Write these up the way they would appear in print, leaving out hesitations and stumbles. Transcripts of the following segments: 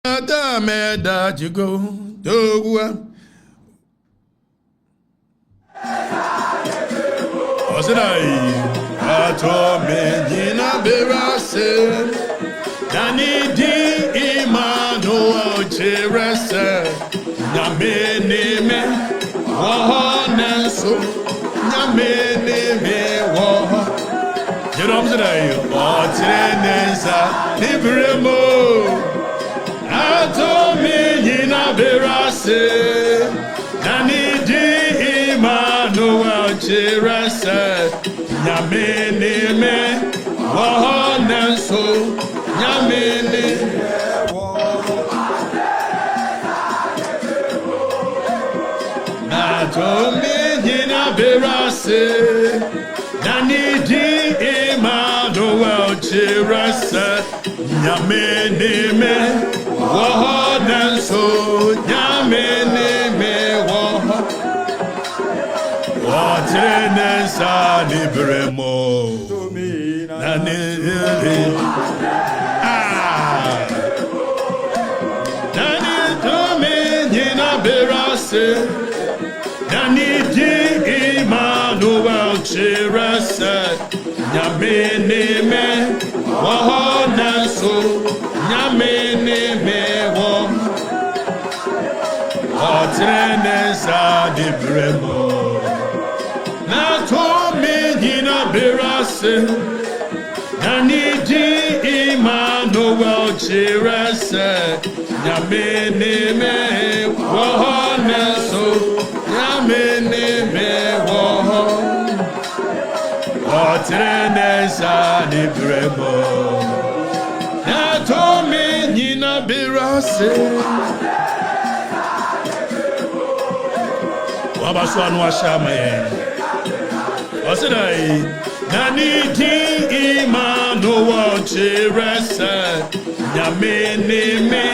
That you go do Atomena berase Dani di Emmanuel Cherese Namene me Wahanenso Namene me Waha You know what I'm saying? Otrenesa Libremo Atomena berase Dani di Emmanuel Cherese Nyamene me Wahanenso Nyamene Atomena berase Dani di Emmanuel Cherese Nyamene me Wahanenso Nyamene me Waha Watenesa Libremo Nani Nani Domina Berase Nani di Emmanuel Cherese Nyamene me Wahanenso Nyamene me Watenesa Libremo Natomina berase Nani di Emmanuel Cherese Nyamene me Wahanenso Nyamene me Watenesa Libremo Natomina berase Wabaswanu Ashamaye Osidai Nani di Emmanuel Cherese Nyamene me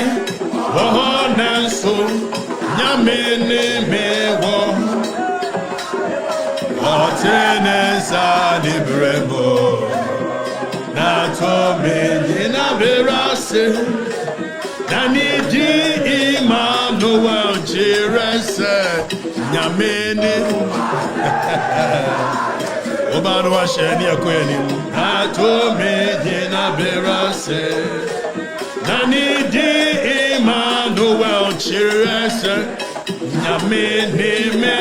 Wahanenso Nyamene me Watenesa Libremo Natomena berase Nani di Emmanuel Cherese Nyamene Obanu asheni akoyeni Atomena berase Nani di Emmanuel Cherese Nyamene me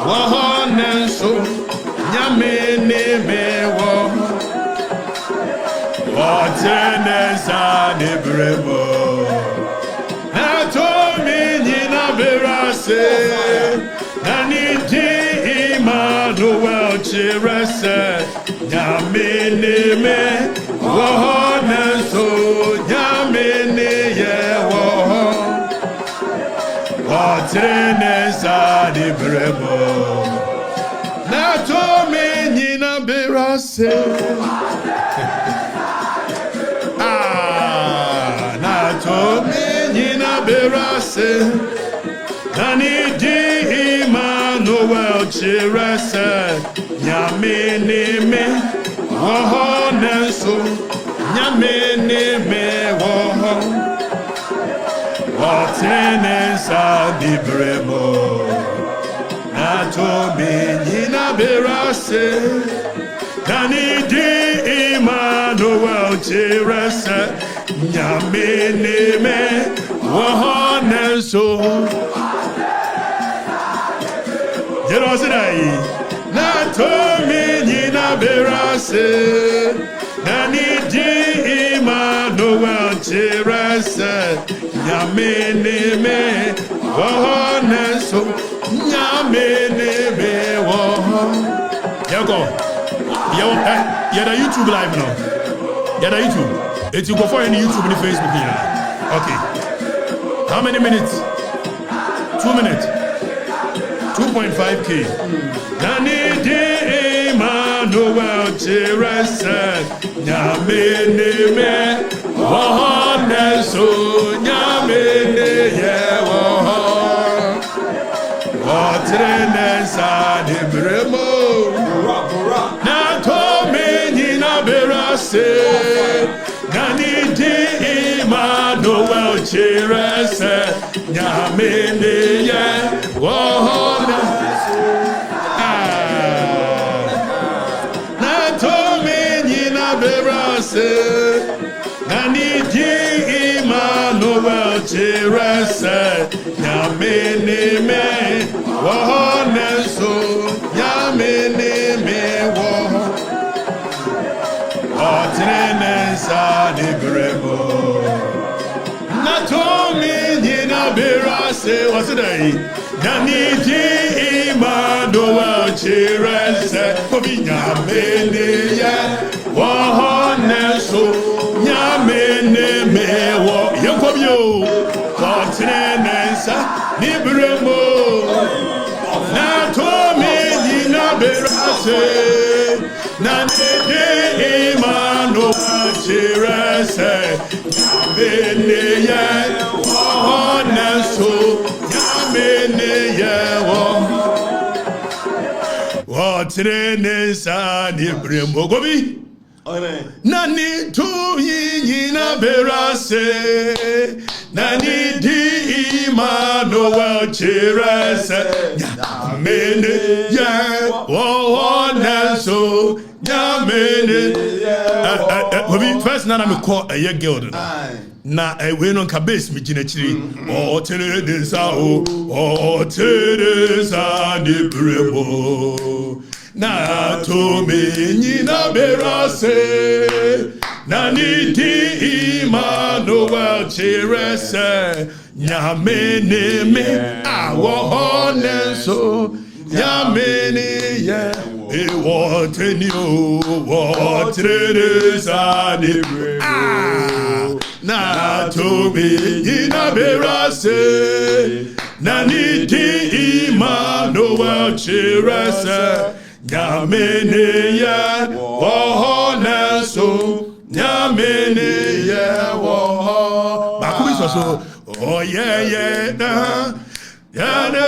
Wahanenso Nyamene me Watenesa Libremo Atomena berase Nani di Emmanuel Cherese Nyamene me Wahanenso Nyamene ye Watenesa Libremo Natomena berase Natomena berase Nani di Emmanuel Cherese Nyamene me Wahanenso Nyamene me Watenesa Libremo Natomena berase Nani di Emmanuel Cherese Nyamene me Wahanenso Jerosidai Natomena berase Nani di Emmanuel Cherese Nyamene me Wahanenso Nyamene me Yako Yada YouTube live now Yada YouTube It's you go for any YouTube and Facebook here. Okay. How many minutes? 2 minutes. 2.5K. Nani di Emmanuel Cherese Nyamene me Wahanenso Nyamene ye Watenesa Libremo Natomena berase Nani di Emmanuel Cherese chirese nyamene ye wohona na tomi nyina berase nani di Emmanuel chirese nyamene me wohona so nyamene me wohona Otrenensa de bremo Natomi nyina berase wasidai Nani di Emmanuel chirese Kobinya mene ya Wahoneso Nyamene mewo Yankobyo Otrenensa de bremo Natomi nyina berase Nani di Emmanuel chirese Nyamene ye Wahoneso Nyamene ye Watrenensa ni bremo Gobi Nani tu yina berase Nani di Emmanuel chirese Nyamene ye Wahoneso Nyamene first na me call a year girl na we no ka base me gina chiri o Teresa o Teresa de bremo na to me nyina berase na ni di Emmanuel chirese nyamene me awo honenso nyamene ye Ewotenio, Teresa de bremo. Na to me ina berase. Nani di Emmanuel chirese. Nyamene ye wohoneso. Nyamene ye woho. Bakubi so. Oh yeah na. Ya na.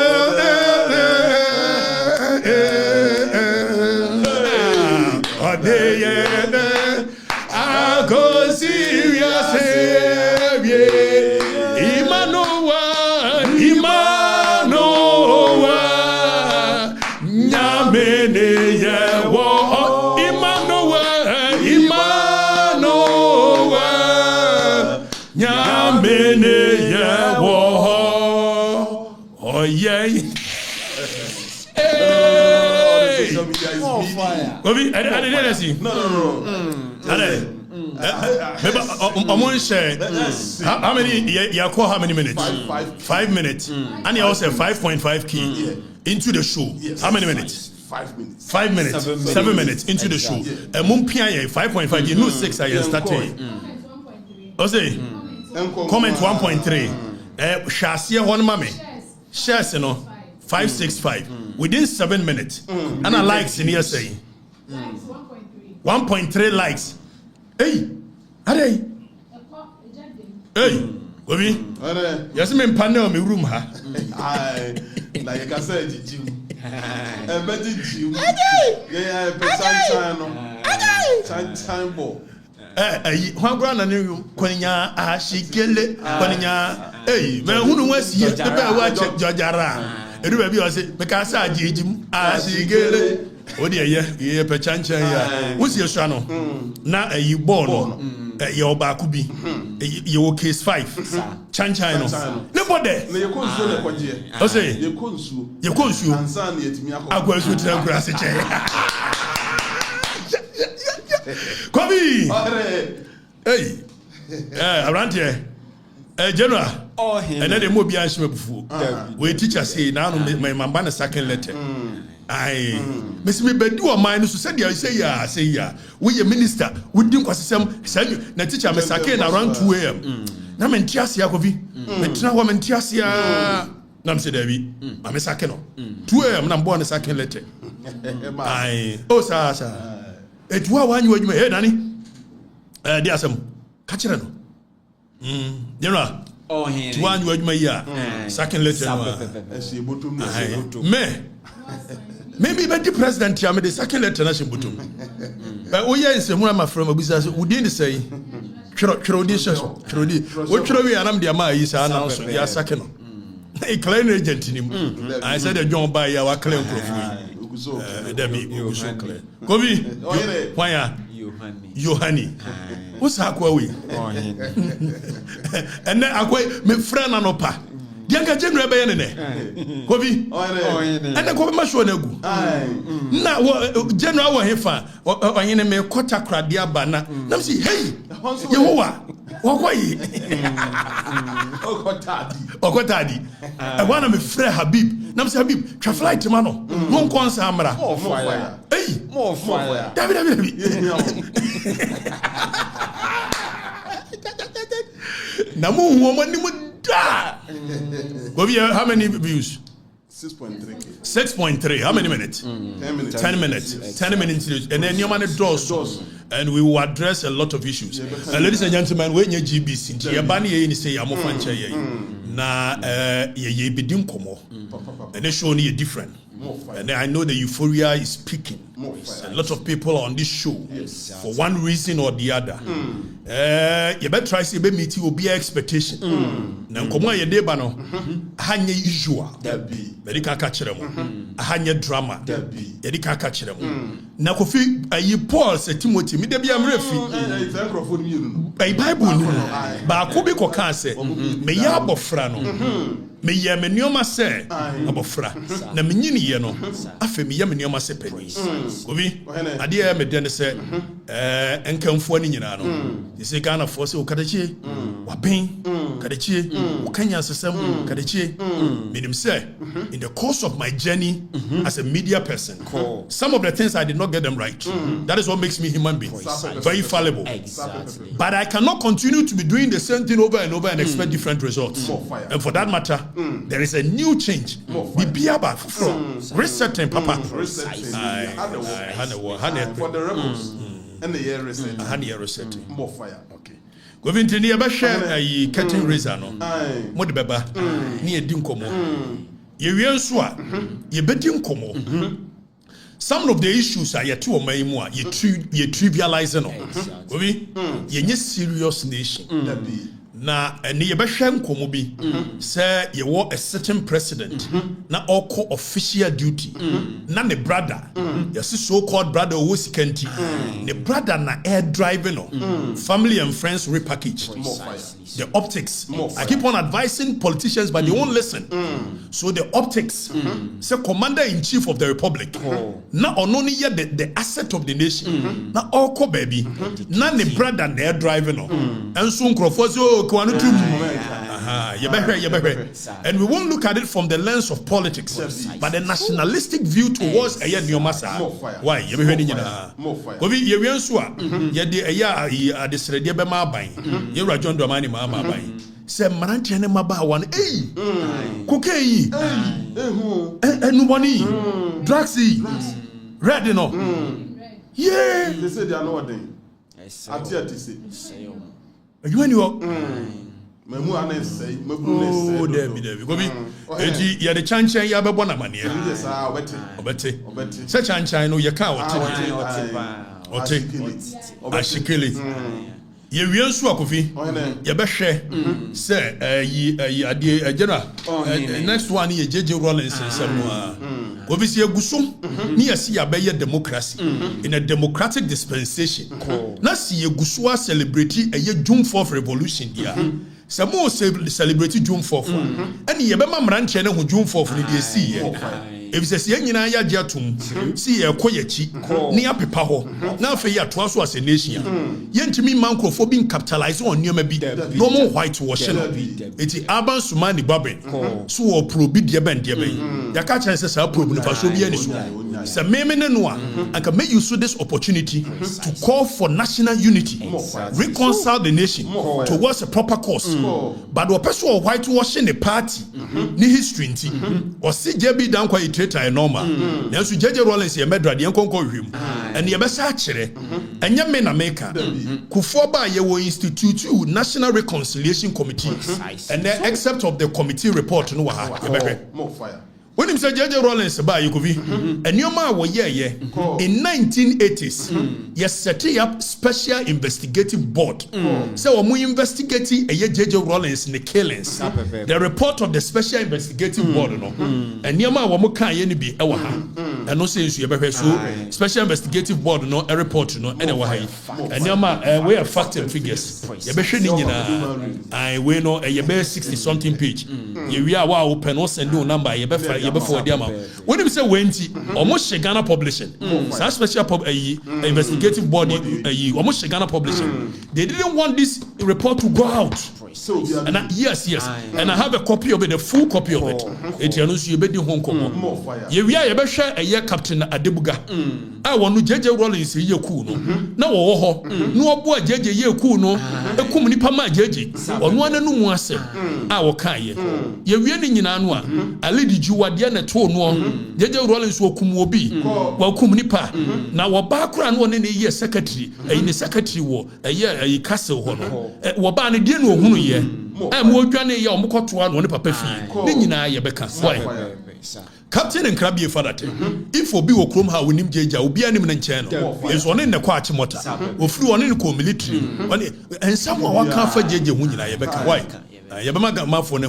I go serious Emmanuel Nyamene ye wo Emmanuel Nyamene ye wo oh yeah Gobi, I didn't see. No. How many? How many minutes? 5 minutes. And he also 5.5 key into the show. Yes. How many minutes? 5 minutes. 5 minutes. 7 minutes into the show. A mumpia 5.5. You know 6 I started. Ose. Comment 1.3. Shasia one mame. Shares no 565 within 7 minutes. And I likes in here saying 1.3 likes. Hey, hey, Gobi. Yes, me panel me room ha. Aye, like I said, Jim. Betty Jim. Yeah, time ball. One brand new Konya Ashikele, Konya. Hey, man, who was here? The bear watch Jajara. Everybody was it because I did him Ashikele. Oh dear, yeah, Pachancha. What's your channel? Now you born. Your bakubi. Your case 5. Chanchino. Nobody. You console. I say, you console. You console. And son, yet me. I was with the grass. Kobi. Hey. Around here. General. And then the more be answer before. We teacher say now my man a second letter. Aye. Miss me bedu o man so said you say ya we a minister we din kwasesem say na teacher me sake na around 2 am. Na me ntiase akovi. Me tena ho me ntiase a na me say David. Ma me sake no. 2 am na mbo na second letter. Aye. O sa. Etuwa wanyu adwuma he dani. Di asem. Ka kire no. General. Oh he. Tuwa wanyu adwuma yi a second letter no. Me maybe the president here me the second letter na shimbutum. But we hear say mura ma from abisa so we dey say twero di so twero di wo twero wi anam de ma yi sa na so ya sake no e claim agent ni mu I said the John ba ya wa claim profu demi uguso claim kobi wanya Yohani what's akwa we and then akwa me friend anopa Dianka General be ne kobi and then kobi ma show na gu na general wa hefa onye me kota krade aba na nam si hey Yehowa wakwayi okotadi e wana me frɛ Habib nam si Habib twa flight ma no no konsa amra hey more fire David na mu huomo ni mu da Kobi how many views 6.3 how many minutes 10 minutes 10 minutes and then your man draws and we will address a lot of issues ladies and gentlemen we nye GBC ye ba ne ye ni say amofa nche ye na ye bidin komo and the show ni different and I know the euphoria is peaking. A lot of people are on this show for one reason or the other. You better try to meet you will be expectation. Na nkomo ye dey ba no hanye usual. Be di ka catch them. Hanye drama. Ye di ka catch them. Na Kofi ayi Paul say Timothy me dey be amrefi. Bible ni ba ko bi ko kan say me ya abofra no. Me ye me nioma say abofra. Na me nyini ye no afa me ye me nioma say pani. Obi ade e me den say enkamfo ani nyina no. They say Ghana for say o kadachie waben kadachie o kanya sesem kadachie menim say in the course of my journey as a media person some of the things I did not get them right. That is what makes me human being. Very fallible. Exactly. But I cannot continue to be doing the same thing over and over and expect different results. And for that matter, there is a new change. Be biaba from resetting, Papa. For the rebels. And the year resetting. Resetting. More fire. Okay. Go into the Abasha, a curtain raiser. Modebeba, near Dinkomo. Ye wienswa, ye bedin komo. Some of the issues are yet to my more, ye trivializing. Obi, ye serious nation. Na ni yebehwe nkomo bi say ye wo a certain president na oko official duty na ne brother yes so called brother wo sikanti ne brother na air driving family and friends repackage the optics. I keep on advising politicians, but they won't listen. So the optics, say commander in chief of the republic, now only yet the asset of the nation, now all co baby, now the brother they're driving on, and soon Crawford, and we won't look at it from the lens of politics, but the nationalistic view towards a year massa. Why? You be hearing more fire. You be the Bema buying. You are John Dramani. Say Maranti and Maba one, cocaine, and money, drugsy, red, you know. Yeah, they say they are not doing. You and you oh, Debbie. You're the chancha, you have a bona money. Such chancha, no, you can't. Ashikili. Ye wiensu akofi ye behwe say general next one ye JJ Rollins nsem obisi egusum ni yesi ya be democracy in a democratic dispensation na si egusua celebrate a June 4th revolution dia samo celebrate June 4th and ye be ma mranche na hu June 4th ni dia si ye if says nyina ya gye atum si ye koyechi ni apepa ho na afi ya to aso as a nation yentimi mankrofo bin capitalize on nioma bi no more white washing eti urban sumani babin so o probi de ben ya ka chance say probi no fa so bi ani so say meme ne no anka may use this opportunity to call for national unity, reconcile the nation towards a proper course, but the person of white washing the party ni history nti or see JB down kwa traitor normal na so JJ Rollins ye medra de enkonko hwem and ye besa akire enya me na maker kufo ba ye wo institute national reconciliation committee and then except of the committee report no wa ha ye behwe When him say JJ Rollins ba Yukovi, and your man were in 1980s, yes, setting up special investigative board. So we investigating a JJ Rollins in the killings. The report of the special investigative board, no, and your man were can any be our and no sense you ever so special investigative board, no, a report, no, anyway, and your man we are fact and figures. You be showing I we know a 60 something page. You are open, no send no number, you be before them. When you say Wenty, almost Ghana publishing, such special investigative body, almost Ghana publishing. They didn't want this report to go out. So and yes, and I have a copy of it, a full copy of it. It is you be the Hong Kong. You are share a year Captain Adebuga. I want to JJ Rollins ye cool no. No boy JJ ye cool no. A kumuni pama JJ. On one and no more say. I will kai. Ye winning in anwa. A lady Juwadiana to no. JJ Rollins will kumobi. Well kumunipa. Now a background one in a year secretary. In the secretary war. A year a castle honor. Wabani didn't ye. I'm working a year to one papa fee. Then you know ye become. Why? Captain and Krabby father. If we be a chrome how we name JJ, will be an imminent channel. Is one in the quachi motor. We flew on in the military. And someone can't for JJ when you become white. Yabama got my phone.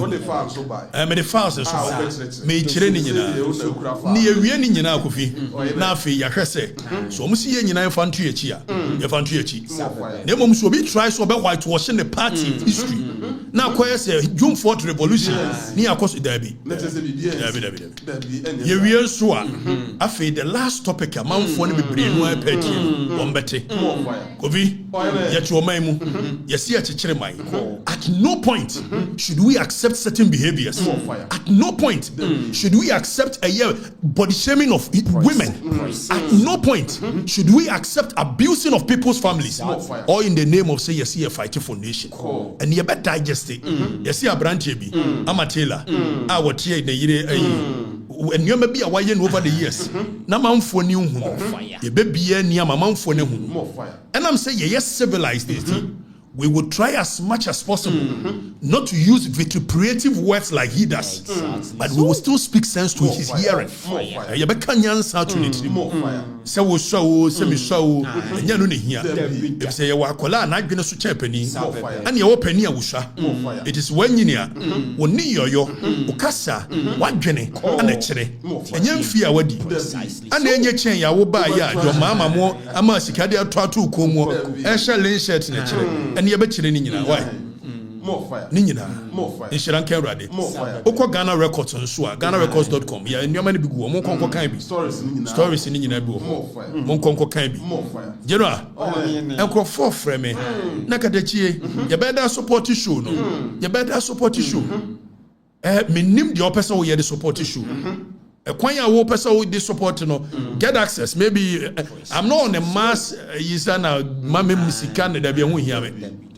I made a fast as well. May training near winning in Alcofi. Nafi, Yakase. So, Monsieur, you know, found to a cheer. You found to a cheat. The moment will be tries to about whitewashing the party history. Now, quite say June 4th revolution near Coast Derby. You will sure. I feel the last topic amount for me brain where petty on Betty. Kovi, yet your maimu, you see at Chiremai. At no point should we accept certain behaviors. At no point should we accept a body shaming of women. At no point should we accept abusing of people's families. Or in the name of say, you see a fighting for nation. And you better digest it. You see a branch, I'm a tailor. I will tear the year. And you may be a wire over the years. Now, I'm for new home. You baby near my mouth for new home. And I'm saying, yes, civilized this. We will try as much as possible not to use vituperative words like he does, but we will still speak sense to his hearing. You can't answer to it. So we show, semi show, and you know here. If say you are cola, and I'm going to check penny, and you open here, Wusha. It is when you near, when yo, Ukasa, one jenny, and a cherry, and young fear wadi. And then you change your buy your mamma more, a massicadia tatu como, and shall lay shirt in a cherry. And you bet you in why? More fire. Nina. More fire. In Sri Lanka, ready. More fire. Oko Ghana Records on Sua, GhanaRecords.com. Yeah, and your money be good. Mon Conco can be. Stories in Nina. More fire. Mon Conco can be. More fire. General. Uncle for frame. Nakadechi. You better support issue. No. You better support issue. Me name the person who had the support issue. When you are person with this support, you know, get access. Maybe I'm not on a mass.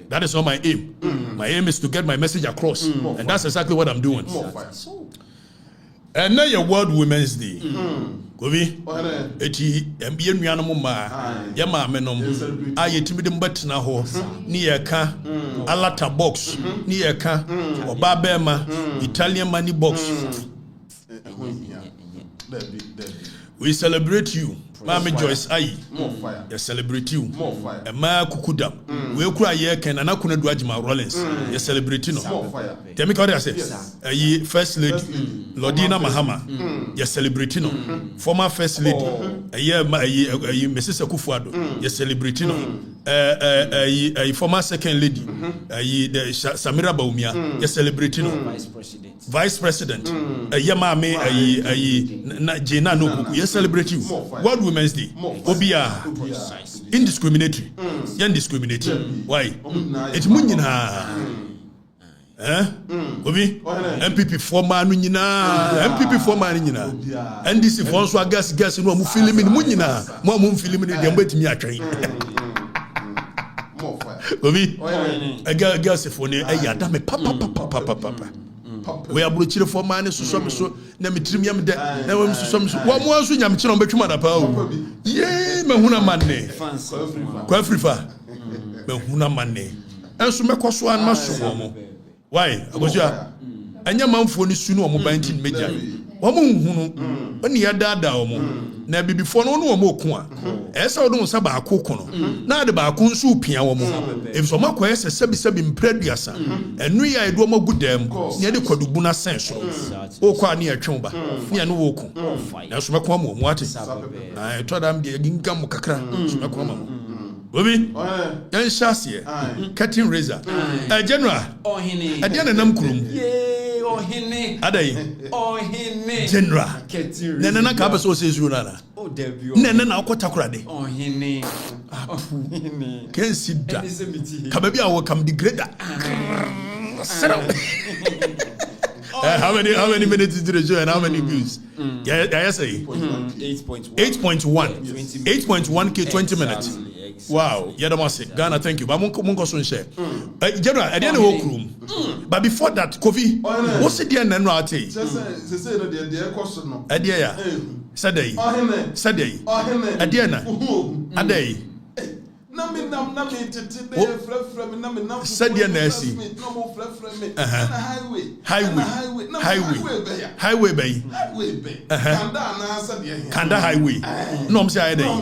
That is not my aim. My aim is to get my message across, and that's exactly what I'm doing. And now your World Women's Day. Govi, eti MBA nuanom ma, ya ma menom, aye timidem betna ho, ni yeka, alata box, ni yeka, oba bema, Italian money box. We celebrate you. Mama Joyce Ayi. More fire. You celebrate you. More fire. And Ma Kukudam. We cry here can and I couldn't do Ajima Rollins. You celebrate you. More fire. Tell me what I say. First Lady Lordina Mahama. You celebrate you. Former First Lady. Mrs. Akufuado. You celebrate you. Former Second Lady. Samira Baumia. You celebrate you. Vice President. Yamame Jena Noku. You celebrate you. World Women's Day. Obia. Indiscriminatory. Indiscriminatory. Why? It's Munina. Obi? MPP former Nina. MPP former Nina. NDC François Gas no mu film in Munina. Mo mu film in the mbetimi atwen. Obi? A girl se phone da me papa. We are brutal for man so na metrim yam de na wam so wo mo anso nyam kire on betwuma da pa o ye mahuna manne kwa afrifa mahuna manne enso mekoso an maso mo why agosia anya manfo ni sunu o mo bantin meja Omo hunu oni ya dada omo na bibifo no no omo ko a ese odo nsa ba akoko no na de ba akon so pia omo if so makwa ese sebi mpraduasa enu ya edo omo gudam ne de kwadubu na sen so o kwa ne atwen ba ne no wo ko na so makwa mo ate ai to dam de gingam kakra so makwa mo Obi, yan shasiye, cutting razor. General, adi na nam kurum. Yay, ohene. Adai. Ohene. General. Cutting razor. Nene na ka so se zuru nana. Oh, Debbie. Nene na okota kurade. Ohene. Ohene. Ken sida. Ka baby awo kam degrader. How many minutes into the show and how many views? Yeah, say 8.1. 8.1K 20 minutes. Wow, yeah, that must say Ghana, thank you. But Mungo soon share. General, I didn't walk room. But before that, Kofi, what's the end and right? Say the question no. Adia, Saday, Adiana, Aday. Highway bay. Kanda highway. No, I'm saying no,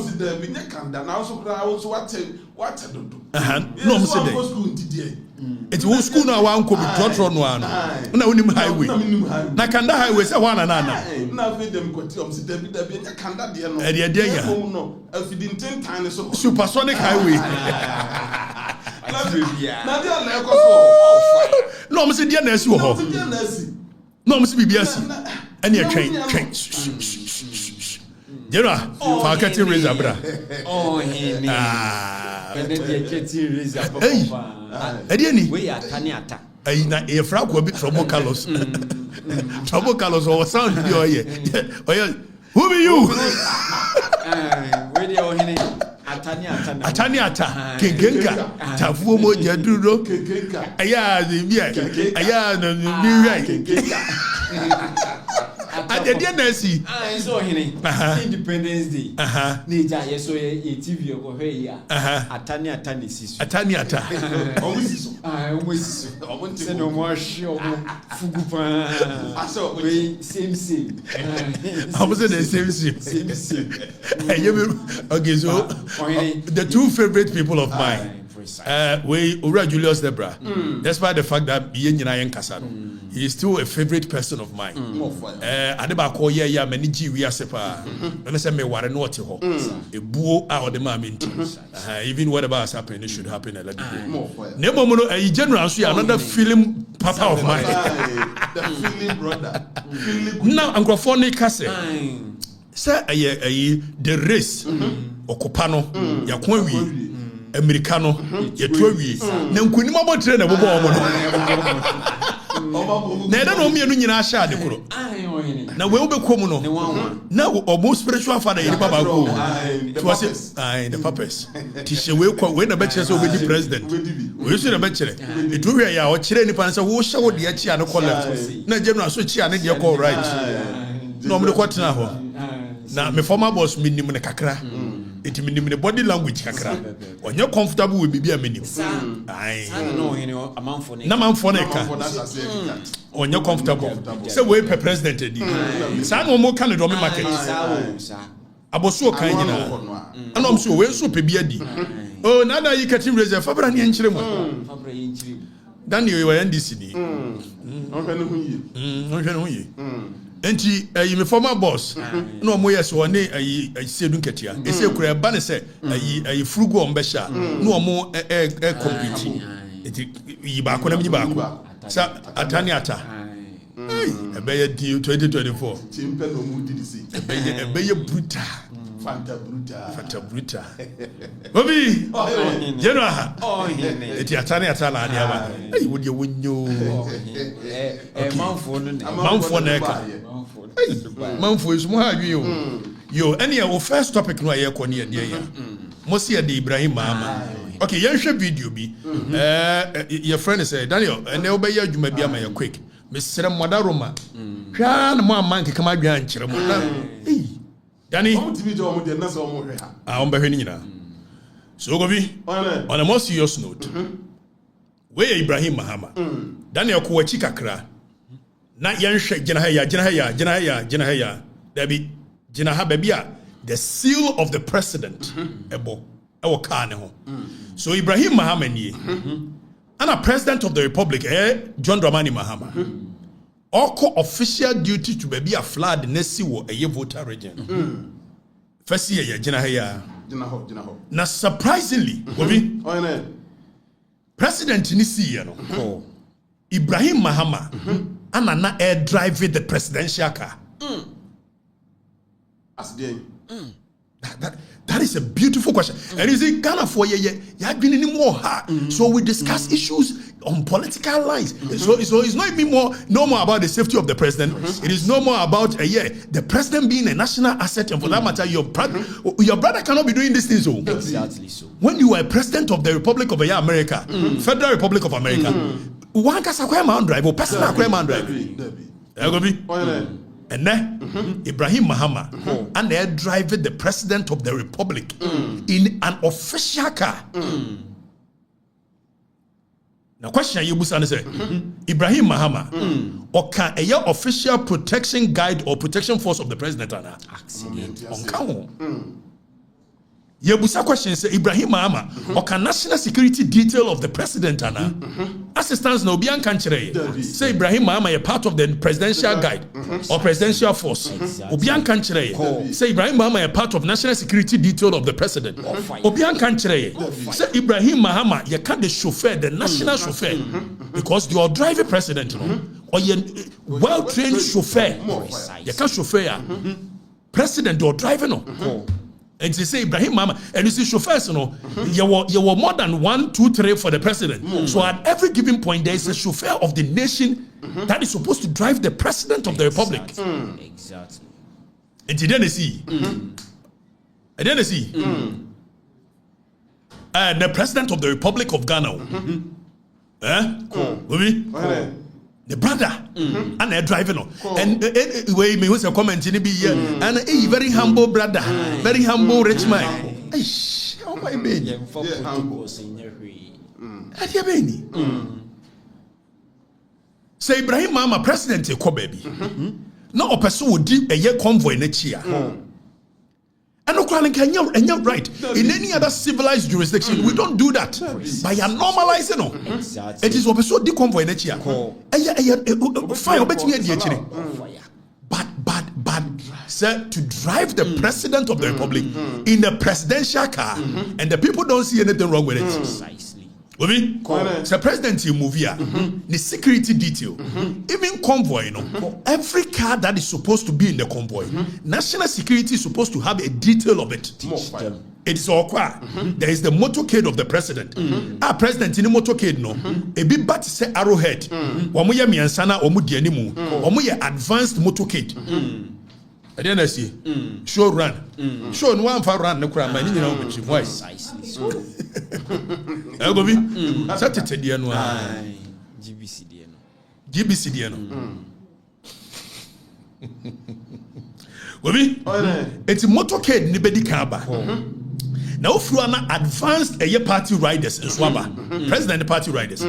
I'm saying it's who school now one could be trotron one. No, highway. Na Kanda highway say one another. Na feed them kwati om si Debbie Kanda de no. E de ya. No, afidin 10 times so. Supersonic highway. Na dia na ekoso. No, I'm saying dia na esi wo ho. No, I'm saying bibia si. Any a train. General, for cutting razor bra. Oh, he cutting razor. Hey, Ediani. We are Taniata. Ay na e fra ko bi trouble Carlos. Trouble Carlos or sound bi oye. Oye, who be you? We dey ohene. Ataniata. Kenkenka. Tafuo mo jaduro. Kenkenka. Aya bi aya no bi right. Kenkenka. Adede na si. So ohene. Independence Day. Nija yeso ye TV ko hwe ya. Ataniata ni sisu. Ataniata. Omisiso. Omisiso. Se no mo hwe omo fugupa. Aso we same. I'm saying the same. Okay, so the two favorite people of mine. We Ura Julius Debra. Despite the fact that he is still a favorite person of mine. Adeba ko ya many G we asepa. When I say me ware no te ho. E buo a the man even whatever has happened, it should happen a little bit. Nemo no a general so another film papa of mine. The feeling brother. Now Angrophone Kase. Say the race okopano yakwa wi Americano yetwa wi na nkunim abotre na bobo omo no na eda no mienu nyina sha de koro na we obekom no na omo spiritual father yiri baba go to was the purpose tishe we kwa we na be kire so obedi president we so na be kire etu hwe ya o kire ni pan se wo hye wo de achi ane call left na general so chi ane de call right no mo de kwatena ho na me former boss minim ne kakra it minim ne body language kakra onye comfortable with bibia minim ai no ohene amanfo ne na manfo ne ka onye comfortable say we pe president edi sa no mo kan do me market aboso kan nyina ana om so we so pe bia di oh na da yi cutting razor fabra ne enchire mo fabra yi enchire Daniel we NDC ni onhwe ne hu yi enti me former boss no mo yes one sedu nketia ese kura ba ne se frugo ombesha no mo compete enti yi ba ko na mi ba ko sa Ataniata ebe di 2024 chimpe no mu didisi ebe brutal Fanta brutal. Obi, General. Ohene. Eti Ataniata la ade aba. Ei wo de wonyo. Manfo no. Manfo na eka. Manfo is mo ha dwi o. Yo, any our first topic no aye ko ne ya ya. Mo se de Ibrahim Mahama. Okay, yen hwe video bi. Your friend say Daniel, and e be ya adwuma bi ama ya quick. Mesere moda Roma. Hwa na mo aman keka ma dwan kyere mo. Ei. Danny, on so go be on a more serious note. Where Ibrahim Mahama, Daniel Kuwachi kakra. Na yenhwe gina ha ya. Debi gina ha babia the seal of the president ebo ewo car ne ho. So Ibrahim Mahama nie. Ana president of the republic John Dramani Mahama. Oko official duty to baby a flood nesi wo eye voter region. First year gina ha ya. Gina ho. Na surprisingly, Obi. President ni see no. Ibrahim Mahama na air driving the presidential car. As the That is a beautiful question. And you see, Ghana for you have been any more hard. So we discuss issues on political lines. So it's not even no more about the safety of the president. It is no more about the president being a national asset, and for that matter, your brother cannot be doing these things. Exactly so. When you are president of the Republic of America, Federal Republic of America, one can drive or personal drive. And then Ibrahim Mahama and they're driving the president of the republic in an official car. Now question you busa say Ibrahim Mahama or can a official protection guide or protection force of the president Accident. Yebusa question say Ibrahim Mahama or can national security detail of the president assistance na obi an kan kire say Ibrahim Mahama a part of the presidential guide or presidential force obi an kan kire say Ibrahim Mahama a part of national security detail of the president obi an kan kire say Ibrahim Mahama you can the chauffeur the national chauffeur because you are driving president or you well trained chauffeur you can chauffeur president or driver no. And they say Ibrahim Mahama, and you see chauffeurs, you were more than 1, 2, 3 for the president. So at every given point, there is a chauffeur of the nation that is supposed to drive the president of the republic. Exactly. And you didn't see. I didn't see. The president of the Republic of Ghana. The brother and they're driving on. And way me was a comment in the and a very humble brother, very humble rich man. How my baby? Say Ibrahim Mahama president ko baby. No person would do a year convoy next year. And no crime can you right. In any other civilized jurisdiction, we don't do that. By normalizing Exactly. it is what so the convoy next year. Fire bet me but sir, to drive the president of the republic in a presidential car and the people don't see anything wrong with it. Precisely. The president you move here, the security detail, even convoy, every car that is supposed to be in the convoy, national security is supposed to have a detail of it. It's all quiet. There is the motorcade of the president. Our president in the motorcade, a big bat say arrowhead. Wamuya miansana omudianimu. Wamuya advanced motorcade. I didn't see. Show run. Show no one for run. No crime. I need to know which voice. I go be. Such a tediano. GBC Diano. Wabi. It's a motorcade. Nibedi kaba. Now, if you are not advanced party riders in Swaba, president party riders,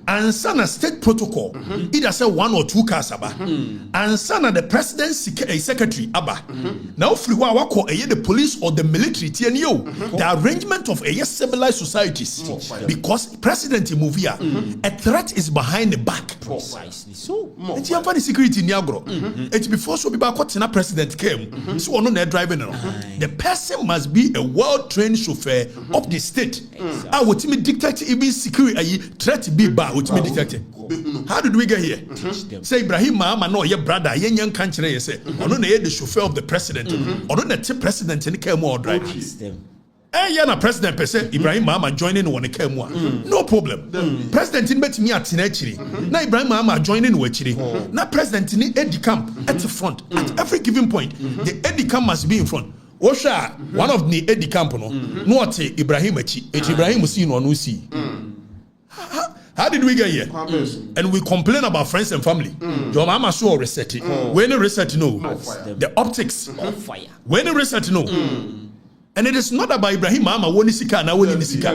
and sana state protocol, either say 1 or 2 cars, and sana the president's secretary, now, if you are the police or the military, the arrangement of civilized societies, because president Movia, a threat is behind the back. Precisely so. It's your funny security in Niagara. It's before so be back what president came, so on their driving. The person must be a well-trained chauffeur of the state. I would me dictate even security threat be bad with me dictate. How did we get here? Say Ibrahim Mahama no your brother young country you say or no the chauffeur of the president or no the president in came more drive. Na president per se Ibrahim Mahama joining one came one. No problem. President in bet me at Tinechiri. Na Ibrahim Mahama joining Wechiri. Na president in Eddie Camp at the front. At every given point, the Eddie Camp must be in front. Osha, one of the Eddie Camp no what Ibrahim Ibrahim see no see. How did we get here? And we complain about friends and family. Your mama saw reset it. When you reset no, the optics. Fire. When you reset no. And it is not about Ibrahim Mahama woni sika na woni sika.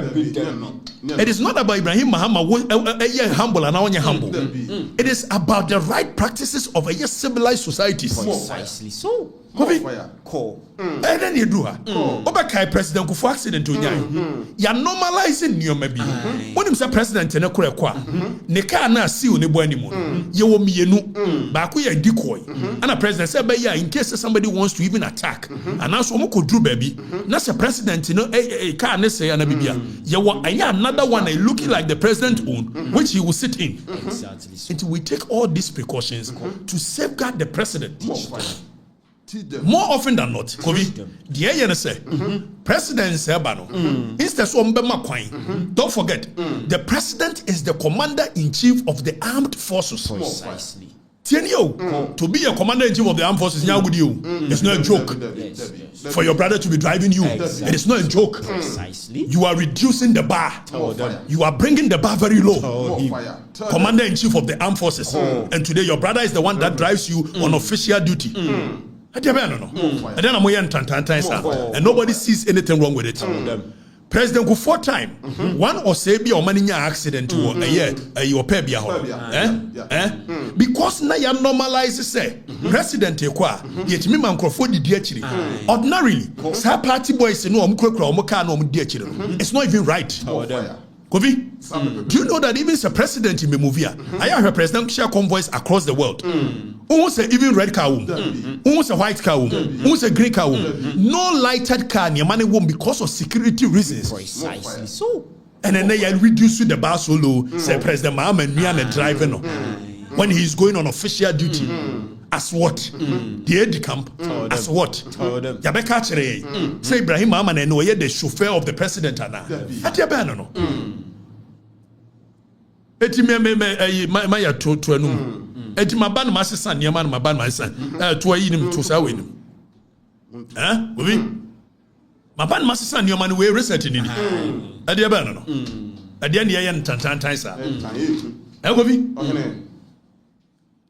It is not about Ibrahim Mahama humble and onye humble. It is about the right practices of a civilized societies. Precisely so. Call. And then you do her. Obakai President Kufu accident to Nyai. Ya normalizing new maybe. When him say president in a kwa. Neka na si uni anymore. Ye wo mienu. Baku ya decoy. And a president said, "But yeah, in case somebody wants to even attack, and also could do baby. That's a president, you know. Can't say an abibia. Ye wa another one looking like the president own, which he will sit in. Exactly. Until we take all these precautions to safeguard the president." More often than not, President Sebano, instead don't forget, the president is the commander-in-chief of the armed forces. Precisely. To be a commander-in-chief of the armed forces, it's not a joke. Yes. For your brother to be driving you, Exactly. it is not a joke. Precisely. You are reducing the bar. You are bringing the bar very low. Commander-in-chief of the armed forces. And today your brother is the one that drives you on official duty. And then I'm and nobody sees anything wrong with it. President go 4 time. One or say be or many accident to a year your pebia. Because now you normalize say president yet me man crofo di actually. Ordinarily, sa party boys no it's not even right. Kofi, do you know that even the president in Memuvia, I have a presidential convoys across the world. Almost even red car, almost a white car, almost a green car, no lighted car near money won't because of security reasons. Precisely so. And then they reduce the bar so low, say President Mohammed me and the driver when he's going on official duty. As what? The aide camp. As what? Yabeka chere. Say Ibrahim Mahama and no the chauffeur of the president ana. Ati abana no. Eti me my to anu. Eti maban masesa niam na maban masesa. To ayi nim to sa we nim. Obi. Maban masesa niam na we research ni. Adi abana no. Adi an ye tantan sa. Obi.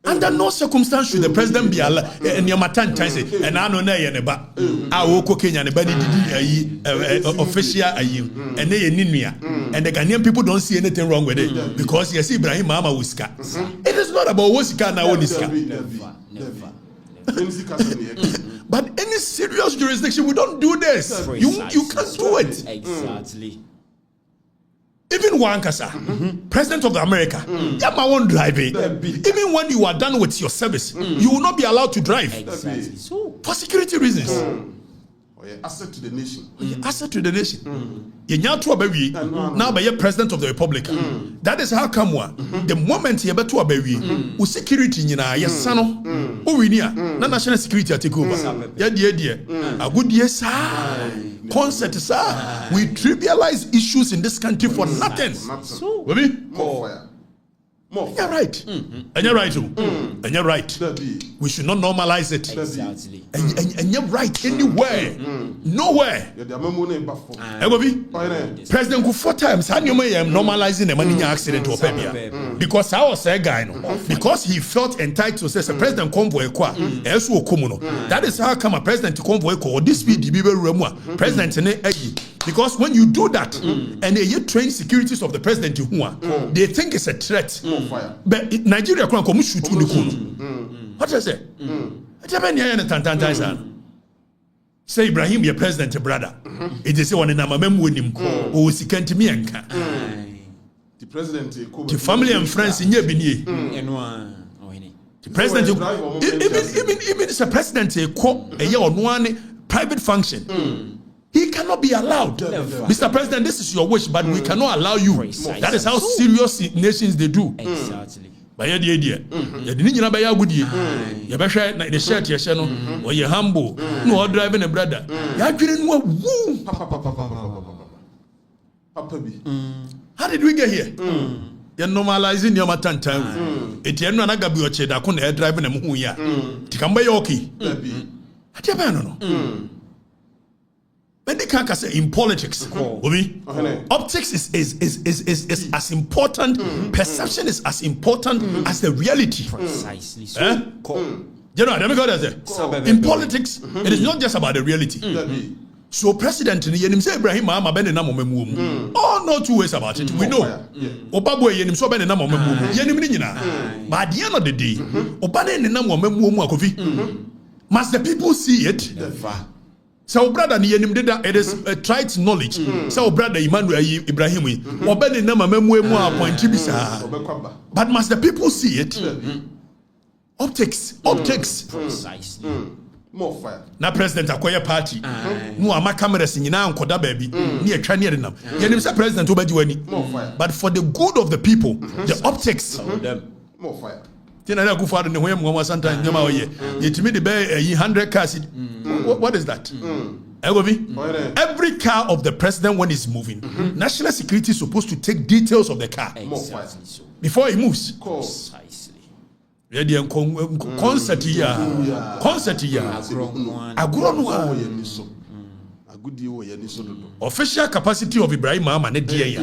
Under no circumstance should the president be allowed and your matan say and I know na neba a wo ko Kenya neba ni didi official and they ninia and the Ghanaian people don't see anything wrong with it because you see Ibrahim Mahama Wiska. It is not about Wiska na Wiska. But any serious jurisdiction we don't do this. You can't do it. Exactly. Even Wankasa, President of America, my own driving. Even when you are done with your service, you will not be allowed to drive. Exactly. So, for security reasons. Asset to the nation. Asset to the nation. Now by President of the Republic. That is how come the moment you to a security sano na national security take over. A good yes concept we trivialize issues in this country for nothing. So, you're right. And you're right too. And you're right. We should not normalize it. exactly. And you're right anywhere. Nowhere. President go 4 times. How you may normalizing the money accident to Opemia? Because I was a guy, because he felt entitled to say, President convoy qua, that is how come a president convoy call this be the President. Because when you do that, and they train securities of the president, they think it's a threat. But Nigeria can't shoot to the what I say? Say Ibrahim, your president, your brother. It is one in a him who is can't me anka. The president, the family and friends in your binye. The president, even as a president, a year on one private function. He cannot be allowed. Never. Mr. President, this is your wish, but we cannot allow you. Precisely. That is how serious nations they do. Exactly. By the idea, you didn't know by your good year. You better the shirt, your channel, or you're humble, no driving a brother. You didn't know woo. How did we get here? You're normalizing your matan time. It's your nana gabi oche da kun air driving a muya. Tikamba yoki. No. But they can't say in politics. Optics is as important. Perception is as important as the reality. Precisely. So, You know, let me go there. In politics, it is not just about the reality. So president ni yenim say Ibrahim Mahama be ne nam omamuo mu. Oh, no two ways about it. We know. Oba boy yenim so be ne nam omamuo mu. Yenim ni nyina. But at the end of the day, oba ne nam omamuo mu akofi. Must the people see it? So brother ni yenim deda, it is trite knowledge. So brother Emmanuel Ibrahim oba ne nam omamuo mu appoint bisa. But must the people see it? Optics. Precisely. More fire. Na president akoye party. No ama cameras nyina ankoda baabi. Ni atwa ne nam. Yenim say president obadi wani. But for the good of the people, the optics. More fire. Tina na Akufo-Addo ne hoyam ngoma santa nyama oye. Yetimi de be 100 cars. What is that? Every car of the president when he's moving, national security is supposed to take details of the car before he moves. Ready concert here. Official capacity of Ibrahim Mahama ne dia.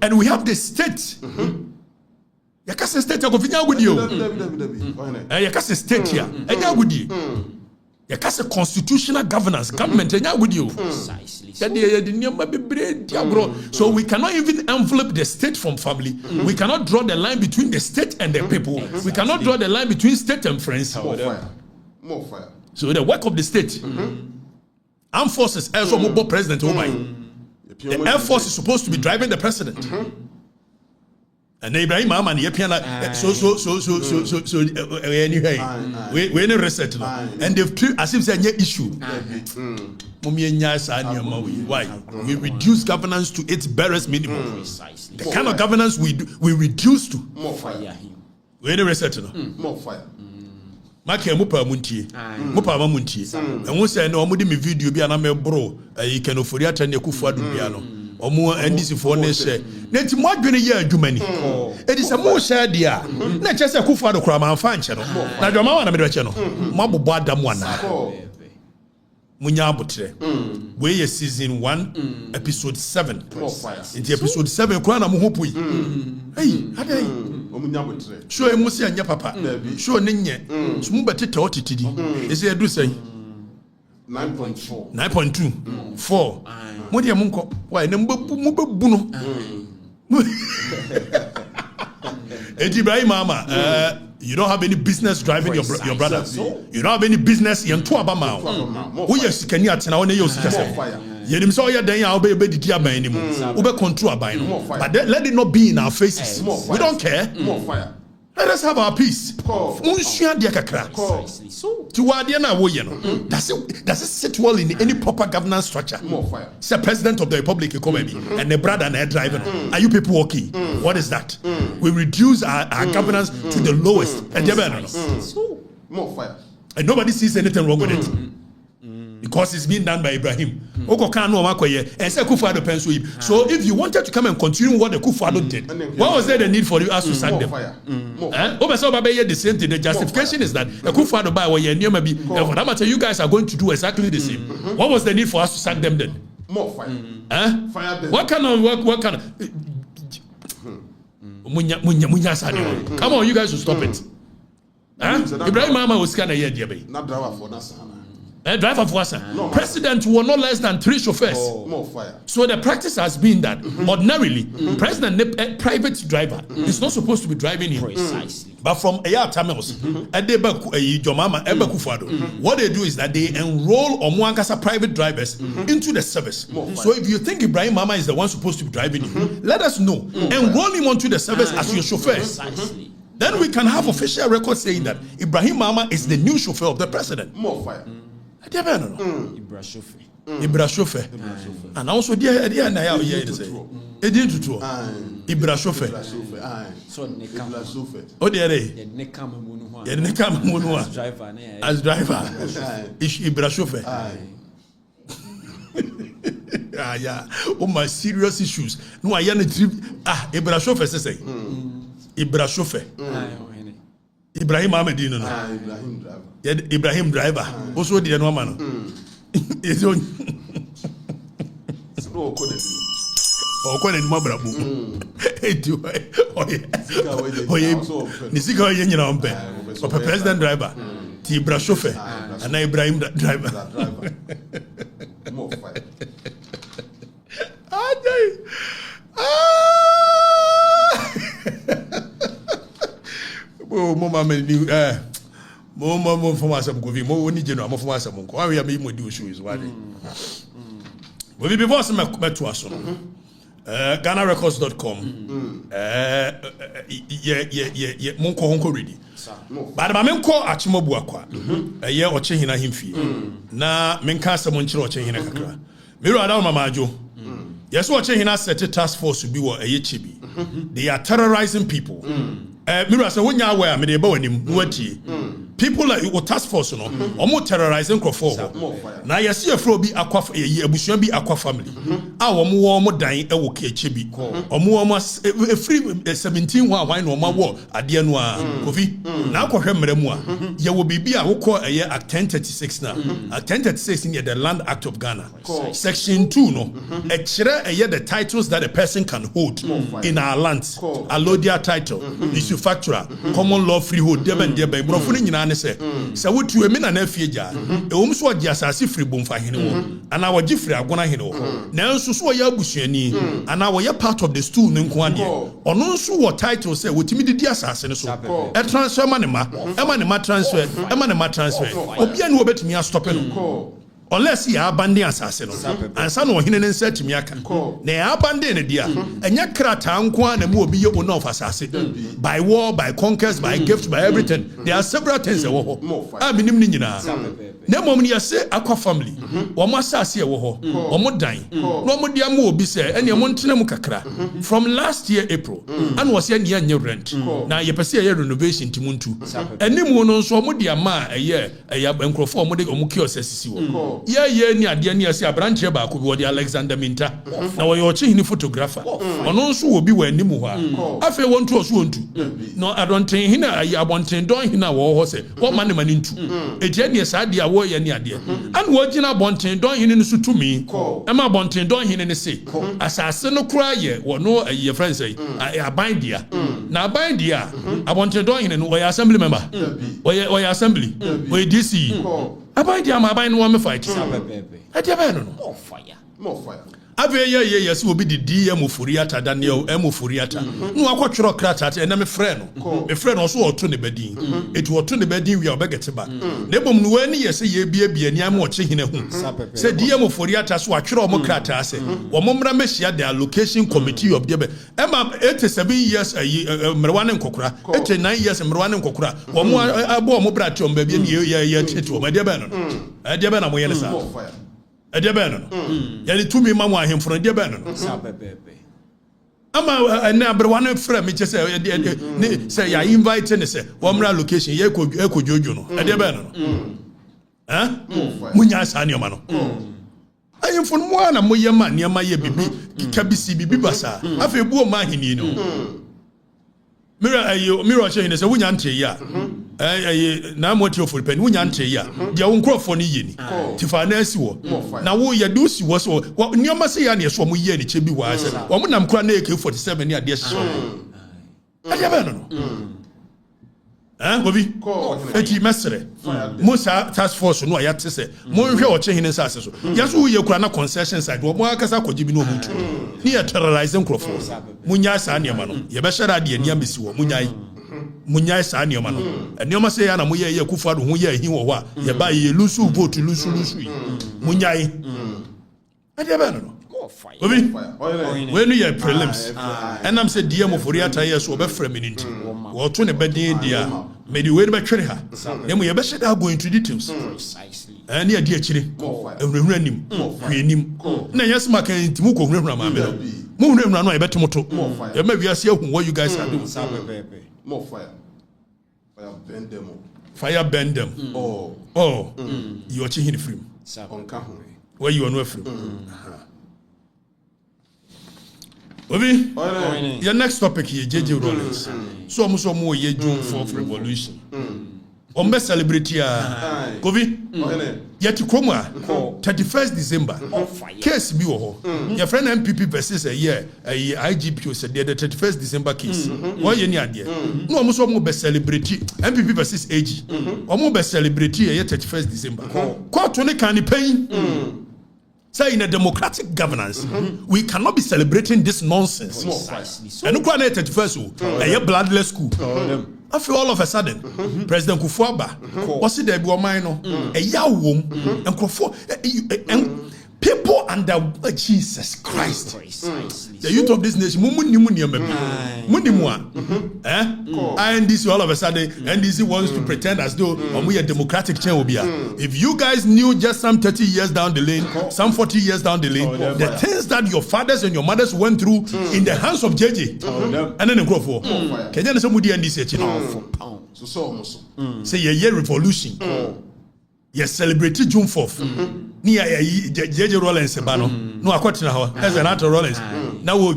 And we have the state. Yakase state go finya agudi o. Yakase state here. Enya agudi. Yakase constitutional governance government enya agudi o. So we cannot even envelop the state from family. We cannot draw the line between the state and the people. We cannot draw the line between state and friends. More fire. So the work of the state, armed forces, also mobile president. The Air Force is supposed to be driving the president. And Ibrahim Mahama ni yepiana so anyway we any reset no and they've treated as if say any issue. Why? We reduce governance to its barest minimum. The kind of governance we reduce to. More fire. We any reset no. More fire. Make mo pa muntie. Mo pa ma muntie. And we say no mo di me video bi ana me bro you can ofori atane Akufo-Addo bia no. Omo NDC for ne share neti mo adwene ye adwuma ni e di se mo share dia na che se Akufo-Addo kura ma fa nche no na dwoma wa na me do che no mo abobo adam wana munya abotre we ye season 1 episode 7 in episode 7 kura na mo hopo yi hey adai omunya abotre show e mo se anya papa show ne nye so mo betete otitidi e se edu sen 9.2 4 mo dia munko why na mo bebu no Ibrahim Mahama you don't have any business driving your brother. You don't have any business in to abama wo yes kani atena wo na ye osikase yenim so ye dan ya obe didi aban ni mu obe control aban no but let it not be in our faces. We don't care. Let us have our peace. Munshia dia kakra. To what dia na wo ye no. Does it sit well in any proper governance structure? Say president of the republic come and the brother and the driver. Are you people okay? What is that? We reduce our governance to the lowest. And more fire. And nobody sees anything wrong with it. Because it's been done by Ibrahim. And say Akufo-Addo pencil. So if you wanted to come and continue what the Akufo-Addo did, what was there the need for you us to sack them? The same thing. The justification is that Akufo-Addo by what you maybe for that matter you guys are going to do exactly the same. What was the need for us to sack them then? More fire. Fire them. What kind of come on, you guys will stop it. Ibrahim Mahama was kind of here, dear baby. Not driver for that. Driver for us. President were no less than 3 chauffeurs. More fire. So the practice has been that ordinarily, president private driver is not supposed to be driving him. Precisely. But from Tamils, what they do is that they enroll Omuankasa private drivers into the service. So if you think Ibrahim Mahama is the one supposed to be driving you, let us know. Enroll him onto the service as your chauffeur. Precisely. Then we can have official record saying that Ibrahim Mahama is the new chauffeur of the president. More fire. Ibra chauffeur. And also dia na ya ye dey say. Edin tutu. Ibra chauffeur. So ne kam. O dey dey. Ye ne kam mu no ho. Ye ne kam mu no ho. As driver. Ibra chauffeur. Yeah. Oh my serious issues. No I na trip. Ibra chauffeur say. Ibra chauffeur. Ibrahim Ahmed no. Ibrahim driver. Ibrahim driver. Also the no man. Is on. No code. O ko ni mabrabu. Eti oye. Ni sika oye nyina ompe. O president driver. Ti Ibra chauffeur. And Ibrahim driver. That driver. More fire. Oh, mama, new Mama from us, I'm going more only general from us. I'm going to be do shoes. Why? Will be before some met to us. GhanaRecords.com. Yeah, Monko Honko ready. But my men call Achimobuakwa. A year or chain in him fee. Na Menkasa Monchro chain in a cacra. Miro Adama Majo. Yes, watching in us set a task force to be what a chibi. They are terrorizing people. Miro said, when you are where I made a bow and him, people like you task force, no, or more terrorizing Crawford. Now, you see a fro be aqua, a bush be aqua family. Our more dying a okay chibi, or more a free 17 wine or my war at the Anua coffee. Now, Kohemremua, you will be a who a year at 1036 now. At 1036 in the Land Act of Ghana. Section 2, no, a year the titles that a person can hold in our lands. A Lodia title, Usufactura, common law freehold, Deben Debe, Brofuni in say, so what you mean an Efia, a woman's what Yasasi free boom for him, and our Jeffrey Agona Hino. Now, so Yabushani, and our year part of the stool Nkwani, or no, so what title say, with me the assassin, a transfer manema, a manema transfer, a manema transfer, Obian will bet me a stopping. Unless he abandon assassin, and son or hin said to me, they abandon a dear, and Yakrata and will be your own of assassin. By war, by conquest, by gifts, by everything. There are several things. I mean, no moment you say aqua family, or Masasi, or more dying. No more dear more be said, and your Montenamo Kakra from last year, April, and was year new rent. Now you perceive a renovation to Muntu. And no one knows what dear ma a year, a yabank for Modi or Mukio says. Yeah, near the near say a branch about could be Alexander Minta. Now you're changing photographer. On also will be where Nimuha. I feel one to us want to. No, I don't think hina. I want to do hina or say what money man into. A genius idea warrior near dear. And what you know, Bontin don't hin to me. Emma Bontin don't hin say. Assassin no cry or no a year friend say. I bind dear. Now bind dear. I want to do hin or assembly member. Or assembly. Where DC. I buy the I buy no one fight. I don't know. More fire. More fire. Yes, will be the DM Furiata, Daniel M. Furiata. No, I got your cratat and I'm a friend. A friend also or Tony Bedin. It was Tony Bedin, we are back at back. Nebum, when you say ye be and yam watching in a home. Said DM Furiata, so I try more cratas. Or Momra Messia, the allocation committee of Debe. Emma, 87 years a Marwan and Kokra, 89 years and Marwan and Kokra. Or more about Mobratum, baby, yeah, my dear Bannon. I dear Bannon, more fire. A dear Yanni to me, Mamma, him from a dear Bannon. I'm number one friend, me just say, I invite and say, one location, Echo Jojo, a dear Bannon. Eh? Munyas Anyamano. I am from one of my man near my baby, Kabisi Bibasa. I feel poor man, you know. Mirror chain is a winante ya. Now what you for pen winante ya. Dia unkro for ni yeni. Tifanesi wo. Na wo ya do si wo so. What nyoma say ya na so mo ye ni chebi wa se. Wo mo nam kra na AK47 ni ade so. Ade ba no. Gobi. Eti mesre. Musa task force no ya tese. Mo hwe o che hinin sase so. Ya so ye kura na concession side. Wo mo akasa kojibi no mutu. Ni ya terrorizing crofo. Munya sa ne ma no. Ye be shara de ani amesi wo munyai sa ne ma no. Enioma se ya na mo ye kufa do ho ye hin wo wa. Ye ba ye lusu vote lusu. Munyai. Ade ba no. Obi, when you are prelims, and I'm said, dear Mofuriata, yes, or befriend me, or to the bedding, dear, made you wait about her. Then we are best going into details. And near dear Chile, and run him, queen him. Now, yes, my can to Muko Ramam, Moon Ram, I bet moto. There may be a see what you guys are doing. More fire. Fire bend them. Fire bend them. Oh, you are changing the frame. Where you are no frame. Obi, your next topic here, JJ Rollins. So much more ye June 4th revolution. ombe celebrate Kofi yet kroma 31st December case bi wo ho your friend MPP versus a year IGP said the 31st December case why ye ni ade no omo so omo be celebrate MPP versus AG omo be celebrate ye 31st December court ne kan ni pain. Say in a democratic governance, we cannot be celebrating this nonsense. And look at it first, a bloodless school. I feel all of a sudden, President Kufuaba, what's it there? A young and people under Jesus Christ. The youth of this nation, NDC all of a sudden, NDC wants to pretend as though we are democratic change. If you guys knew just some 30 years down the lane, some 40 years down the lane, the things that your fathers and your mothers went through in the hands of JJ, and then go for Kenya somebody NDC, say a revolution. Yes, celebrated June 4th. Near JJ Rollins, no, I quite know as an actor Rollins. Now,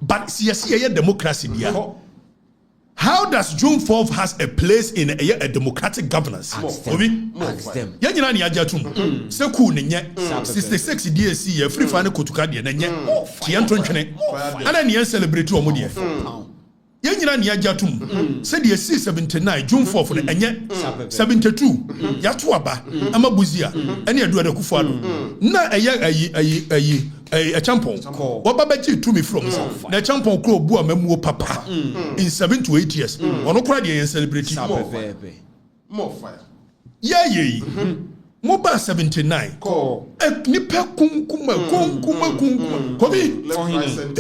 but see, democracy. How does June 4th has a place in a democratic governance? Ask them. Yajani Ajatum. Seku Nenya 66 DSC, free final Kotukadi, Nenya, Kianton, and then you celebrate to Omodia. Yanyina ni ajatum said ye 79 June 4 for the enye 72 yatoaba amabuzia ene adu adakufo ado na ayi a champon obabaji to me from na champon kro bu amamuo papa in 7 to 8 years ono kra de celebrate more fire yeah Mobile 79. Nipa kunkuma. Kobi.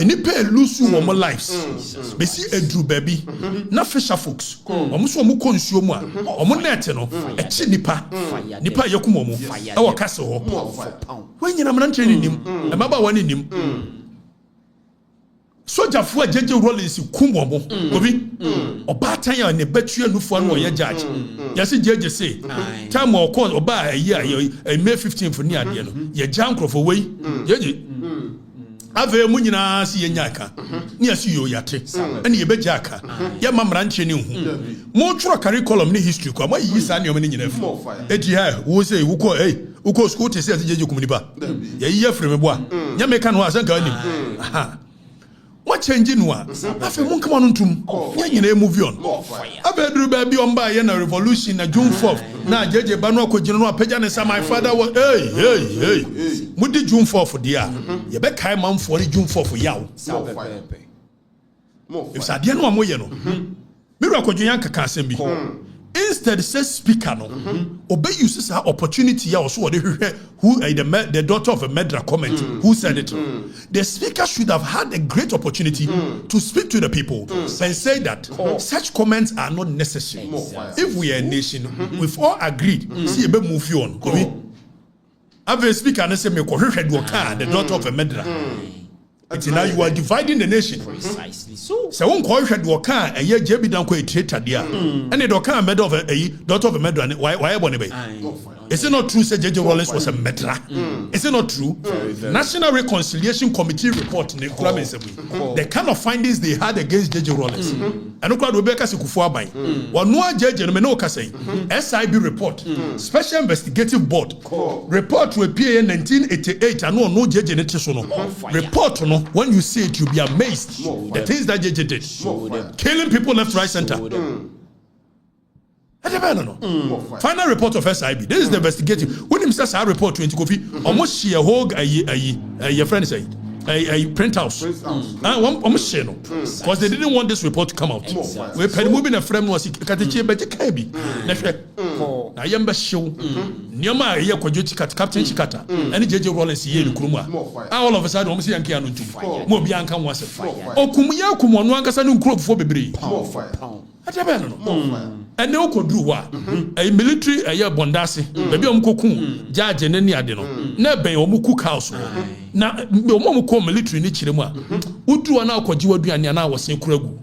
Nipa lusu womo lives. Besi edru baby. Na fisher folks. Omo so omo consume a. Omo net no. Echi nipa. Nipa yakum omo. E wo kase ho. When you na mranche ni nim. E maba wani nim. Soja fu a JJ Rollins kumomo obi obatan ya ne betua nufu anu oye judge yesi JJ say time o call oba May 15th ni ade no ye jankrofo wei JJ ave mu nyina si ye nyaka ni asi yo yate ene ye beja aka ye mamra nche ni hu mo tworo curriculum ni history kwa mo yi sa ne o me nyina fu eti ha wo say wo ko uko school te say JJ komuniba ye yi afre me boa nya me kan ho asanka ni aha what changing one? Afi mun come on ntum. Nyanyina move on. Abedru ba bi omba ye na revolution na June 4th. Na JJ ba no akogina no apagya ne sa my father was hey. Mudi June 4th dia. Ye be kai manfo ni June 4th yawo. If sadie no amoye no. Miru akogina kaka asem bi. Instead says speaker no obey uses her opportunity ya also who the daughter of a Medra comment who said it. The speaker should have had a great opportunity to speak to the people and say that such comments are not necessary. If we are a nation, we've all agreed see be move on. Have a speaker and say me the daughter of a Medra. Now you are dividing the nation. Precisely so. So one call had Waka a year Jebi Danko a traitor dear. And the Doka made of a daughter of a Medra. Why bonnet? Is it not true? Said JJ Rollins was a Medra. Is it not true? National Reconciliation Committee report in the the kind of findings they had against JJ Rollins. And look at Rebecca Sikufuabai. One no JJ no Kasei. SIB report. Special Investigative Board report will appear in 1988. And no JJ Netisono report no. When you see it, you'll be amazed. The things that JJ did. Killing people left, right, center. Final report of SIB. This is the investigative. When him says I report 20 coffee, almost she a whole your friend say a print house. Almost she no. Because they didn't want this report to come out. We paid moving a frame was Katichi Betikabi. I am show. Niama here Captain Chikata. And JJ Rollins here in Kruma. All of a sudden, almost Yankee and Mobianka was a fire. Oh, Kumuya Kumuanka Sanu Crop for Bibri. And no could do what a military a year bondasi, baby Omkoku, judge and any adeno, never Omuku house. Now, no more military in Chilima. Utu and now Kojiwa and Yana was in Kregu.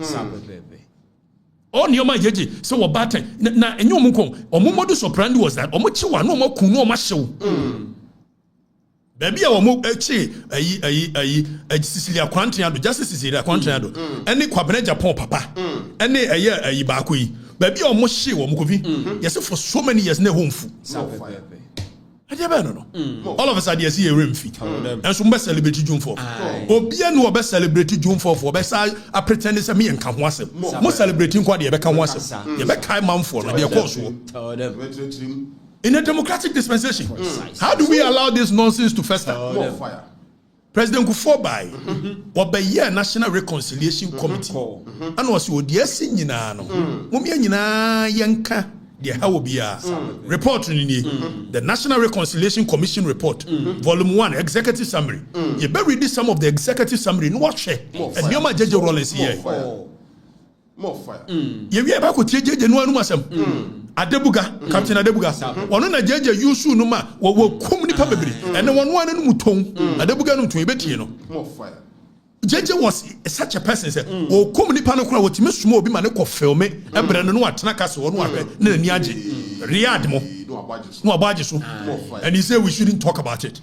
On your my jeji, so a batten. Now, and your Muko, or Momodu Soprandi was that, or Mochiwa, no more Kuno Masho. Baby, I will a Sicilia Quantiado, Justice Sicilia Quantiado, any Quabenet Japon, Papa, any a year a Yibakui. baby or moshi or mukovi. Yes, for so many years, no home food. All of us are here a rim feet. And some best celebrate June 4th. Obia no best celebrate June 4th for best I pretend it's a me and come once. Most celebrating what the Becca once. The Becca man for the course. In a democratic dispensation, how do we allow this nonsense to fester? President Kufuor or by year National Reconciliation Committee. And was you dear Sinino. Mumiana Yanka. How will be a report in the National Reconciliation Commission report, Volume 1, Executive Summary. You better read some of the Executive Summary and watch it. And you're my judge Rollins here. More fire. You be able to take the no one Adebuga, Captain Adebuga. One on a judge, you soon no ma, will come the public, and the one and Muton, Adebuga no to Betino. More fire. Jeje was such a person said, "Oh, come ni pano kwa woti mesumo obi ma ne ko film e bra no atena kase wo no ahwe na ni age Riyadh mo no abaje so and he said we shouldn't talk about it.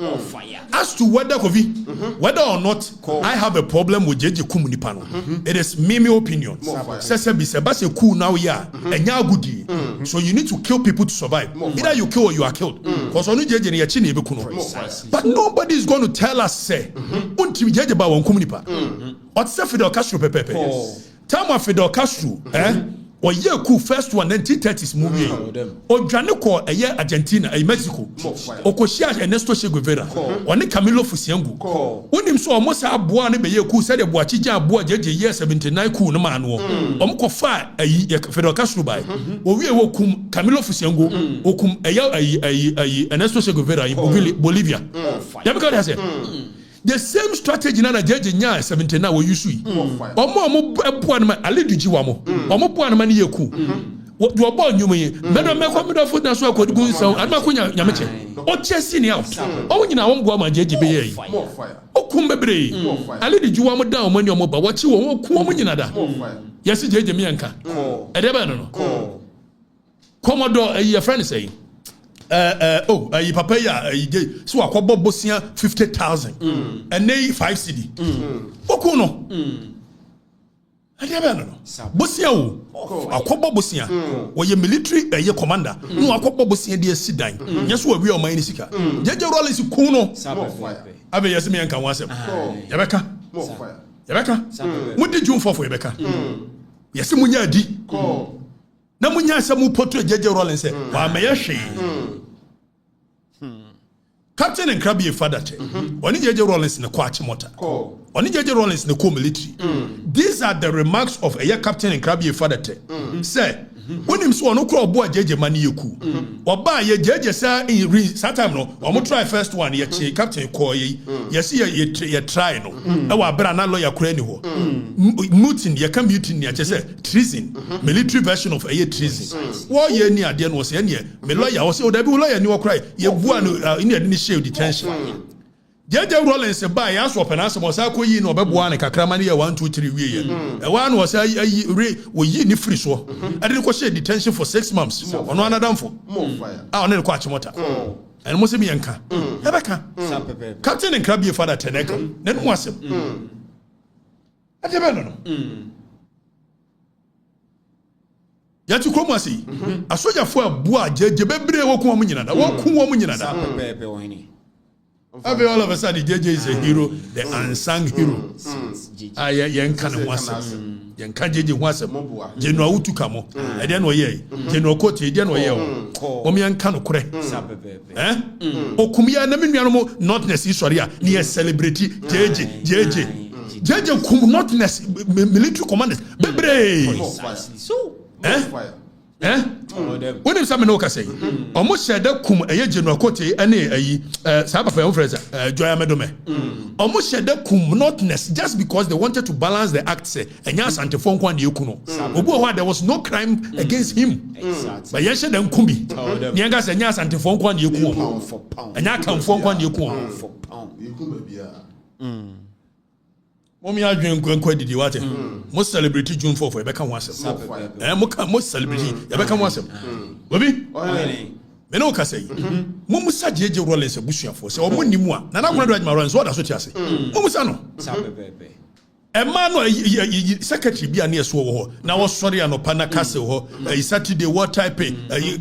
As to whether whether or not I have a problem with Jeje kum ni pano, it is my opinion. Sese bi se ba se cool now ya enya agudi, so you need to kill people to survive. Either you kill or you are killed, because onu Jeje ne yachi na ebe kuno. But nobody is going to tell us say unti Jeje ba won kum ni pa. What's the Fidel Castro pepe? Time of Fidel Castro, or year cool first one 1930s movie. Or Janico a year Argentina, a Mexico. Or Koshia Ernesto Che Guevara. Or Nick Camilo Fusiango. When him saw almost a boane be cool said a boachija boa jeje year 79 cool no man war. Omko fa a Fidel Castro by. Or we will cum Camilo Fusiango, or cum a Ernesto Che Guevara in Bolivia. Yabaka has it. The same strategy na Jeje nya 79 wo yusu yi omo ebuan ma aleduji wa mo omo buan ma ne yeku wo bo nyum yi medo meko medo foot na so akodugu nsan adma ko nyameche o chesi ni out o nyina wo mboa ma Jeje be yi o kum bebre aleduji wa mo da o mani o mo ba wo chi wo ku o mo nyina da yes Jeje mi anka e de ba no Commodore your friend say papa ya so akobo bosia 50,000 and nay 5 cedi oku no adiaba no bosia o akobo bosia wo ye military ye commander no akobo bosia de asidan nyeso wa wi o man ni sika Jeje Rollins ku no abe yes me anka wasem yabeka mudi June 4 yabeka yes munya di na munya samu portrait Jeje Rollins wa me yehwe Captain and Krabby father che oni Jeje Rollins na kwa chimota oni Jeje Rollins na ko military. These are the remarks of a Captain and Krabby father che say when him so no kro obo Jeje mani yeku oba ye Jeje sa in time no omo try first one ye che Captain ko ye yes ye try no e wa bra na lawyer kura ni ho mutiny ye can mutiny ya che say treason military version of a treason wo ye ni ade no say ne me lawyer wo say o da bi lawyer ni wo kra ye bua no in the share detention Jeje Rollins ba ya so penance mo sa ko yi no beboa ne kakrama ne ye 1 2 3 wie ye e wa no say wo yi ni free so ade ko share detention for 6 months ono another for on ko achimota and mo se mi yanka ebeka Captain and Krabby father teneka ne no wasem ade be no ya tu kromo asi asoja fo abua Jeje bebre wo ku wo nyina da wo ku wo nyina da pepe wo hini all of a sudden Jeje is a hero, the unsung hero. Yankan wasem. Yankan Jeje wasem. General Utukamo. I didn't know ye. General Cote, I didn't know ye. Omian Kano Kure. Okumia Namino not necessary. Near celebrity Jeje kum not military commanders. Bebre. So when him some no ka say almost said that kum General Cote any Saba Fraser Joya Medome almost said that kum notness just because they wanted to balance the act say and yes anti phone kwan yekuno obo there was no crime against him but yes them kumbi nyanga say yes anti phone kwan yekuno and ya kan phone kwan yekuno Momi adwen kwankwa didi wate mo celebrate June 4 for ebeka wasem mo celebrate ebeka wasem obi me no ka say mo musa Jeje Rollins abusuafo say o mo nimu a na na kwona do adwuma Rollins so da so ti ase mo musa no a man secretary be an yes war. Now was sorry and opana castle a Saturday what type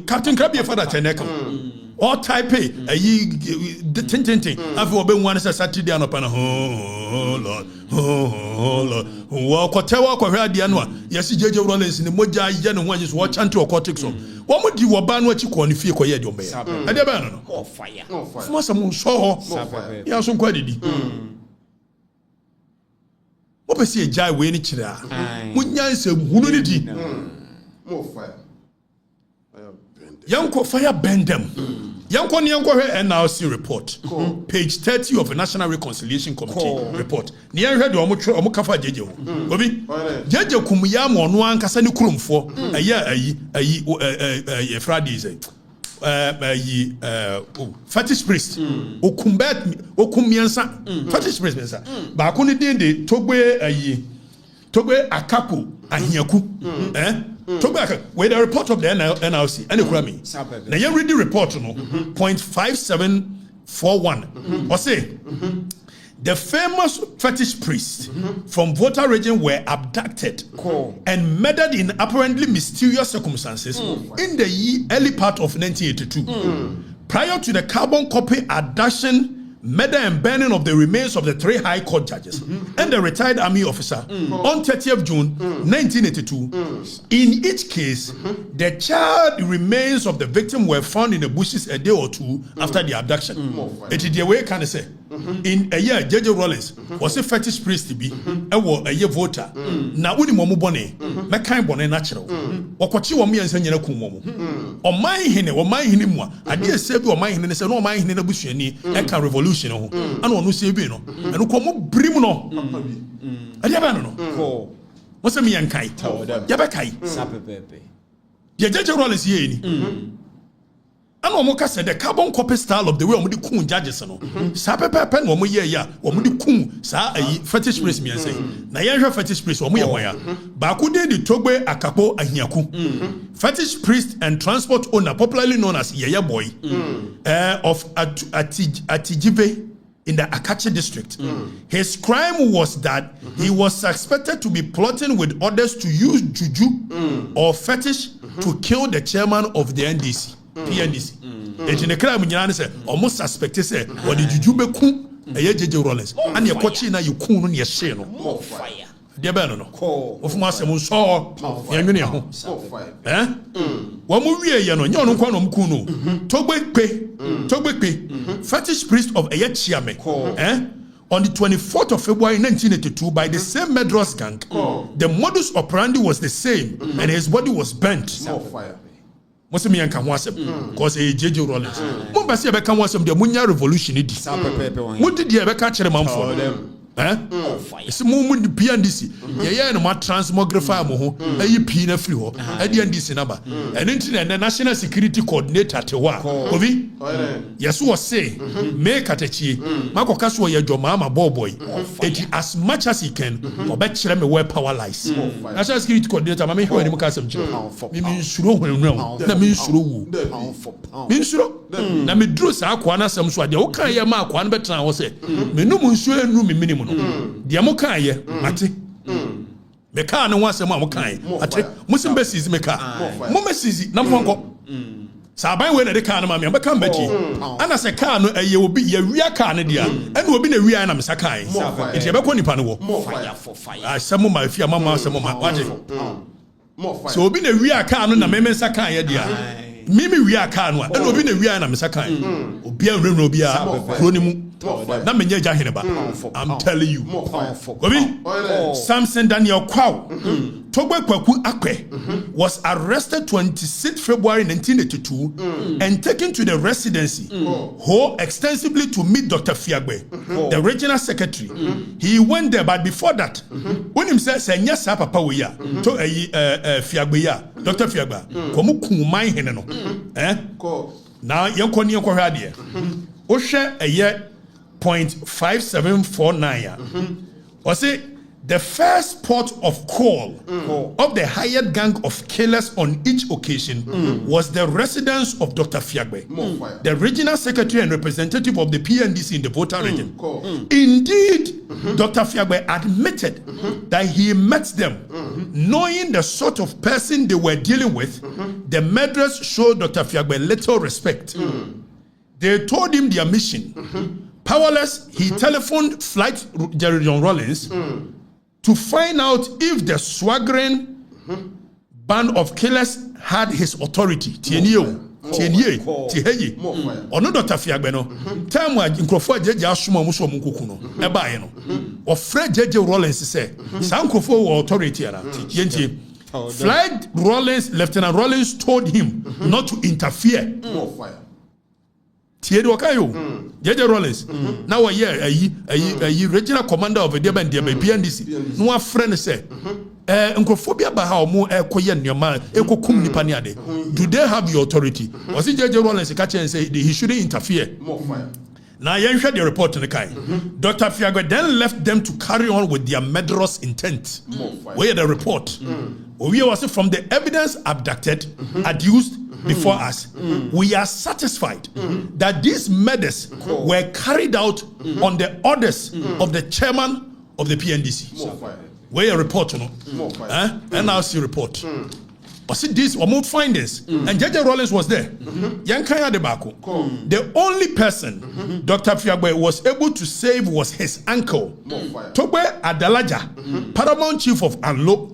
Captain Crabby father Teneka. All type the tinting. I've been one Saturday and upon Lord. Walk or Radianwa. Yes, J.J. Rollins in the Moja Jan and one just watch unto a cortex. What would you ban what you call if you quiet your mayor? I never know. Oh, fire. Master saw. Yeah, some quality. What is a jai way in each other? Munya is a wounded. More fire. Yanko fire bend them. Yanko NRC report. Page 30 of the National Reconciliation Committee report. Near head or Mukafa Jejo. Obi Jejo Kumiyam on one Kasani Kurum for a year a Friday. Fetish priest okumbiansa fetish priest mensa ba ko ne den de togbe akaku ahiaku togbe akaku with the report of the NRC and economy na you read the report no point 5741 or say the famous fetish priests from Volta region were abducted and murdered in apparently mysterious circumstances in the early part of 1982. Prior to the carbon copy abduction, murder and burning of the remains of the 3 High Court judges and the retired army officer on 30th June 1982. In each case, the charred remains of the victim were found in the bushes a day or two after the abduction. It is the way can I say. In a year, J.J. Rollins was a fetish priest to be a year voter. Now, when you bone, my kind bone natural. Or what you want me and send you a kumo. Or my hine, or my hinimwa. I dare say, or my hine, no my hine, bushini, and can revolution. And no say, and who come brimuno. I never know. What's a me and kai? Yabakai. Sapepepe. J.J. Rollins ye. And Omoka said the carbon copy style of the way Omudi Kun judges no. Sapepe pen womu ye ya Omudi Kun sa fetish priest me say. Na yenhwe fetish priest womu ye waya. Ba ku de the Togbe Akapo Ahiaku. Fetish priest and transport owner popularly known as Yaya Boy of Atijibe in the Akache district. His crime was that he was suspected to be plotting with others to use juju or fetish to kill the chairman of the NDC. PNDC. And in the crime, you say almost suspected say what did you be cool? A J.J. Rollins and your coaching now you cool on your shame. More fire. Dear Bernard, of Master saw Yamunia. Eh? One movie, Yano, Yono Kuno, Togbe, fetish priest of Ayachiame. Eh? On the 24th of February 1982, by the same Medros gang, the modus operandi was the same, and his body was burnt. More fire. Most me can wasem because a J.J. Rollins. Mo basi ebe kan wasem de munya revolution di. Mo di ebe ka kire manfo. Ese mo di PNDC. Ye no ma transmographer mo ho. Ayi P na free ho. Ade NDC number. And the National Security Coordinator tewa. Obi. Yes was say make atechi. Makoka so ye dwoma ma boy. It as much as he can obe kire me where power lies. National Security Coordinator ma me hwe ni mo ka sem kire. Me nsuro hwenwe. Na me nsuro wu. Me nsuro. Na me dro sa akwa na sem so ade wo kan ye ma akwa na betena wo se. Me no mu nsuro enu me minimum. Dia mo kan ye ate me kan no wasem a mo kan ate musim besizi me ka mo mesizi na mo nko sa ban we na de kan ma me be kan beti ana se kan no eye obi ye wia kan dia ene obi na wia na me sa kan enti e be ko nipa no wo asemo ma afia mama asemo ma waje so obi na wia kan no na me sa kan ye dia mimi wia kan no ene obi na wia na me sa kan obi a nwunu obi a kronimu na menye jahineba. I'm telling you. Gobi Samson Daniel Kwao Togbe Kwaku Akwe was arrested 26 February 1982 and taken to the residency extensively to meet Dr. Fiagbe, the regional secretary. He went there, but before that, when him said yes papa we ya to Fiagbe ya Dr. Fiagbe komu kumai heneno now yankoni yanko hade Osha a year 0.5749 or say The first port of call of the hired gang of killers on each occasion was the residence of Dr. Fiagbe, the regional secretary and representative of the PNDC in the Volta region. Indeed, Dr. Fiagbe admitted that he met them. Knowing the sort of person they were dealing with, the murderers showed Dr. Fiagbe little respect. They told him their mission. Powerless, he telephoned Flight Jerry John Rawlings to find out if the swaggering band of killers had his authority. Ono Dr. Fiagbe no time wa nkrofo jeje asoma mu so mu kuku no e baaye no ofre jeje Rawlings say san nkrofo wo authority ara yentie Flight Rawlings, Lieutenant Rawlings told him not to interfere. Tiedi wakayo jeje Rawlings na wo ye ayi regional commander of the PNDC no afre ne say nkrofobia ba ha omo ekoye nneoma ekokum nipa ne ade. Do they have the authority? Was it jeje Rawlings ka chen say he shouldn't interfere? Now you the report in the kind. Dr. Fiagbe then left them to carry on with their murderous intent. Where the report? We was from the evidence abducted, adduced before us. We are satisfied that these murders were carried out on the orders of the chairman of the PNDC. Where a report, NRC report. But see this, or more findings, and Jeje Rawlings was there. Yankaya Debako. The only person Dr. Fiagbe was able to save was his uncle, Tobe Adalaja, paramount chief of Anlo,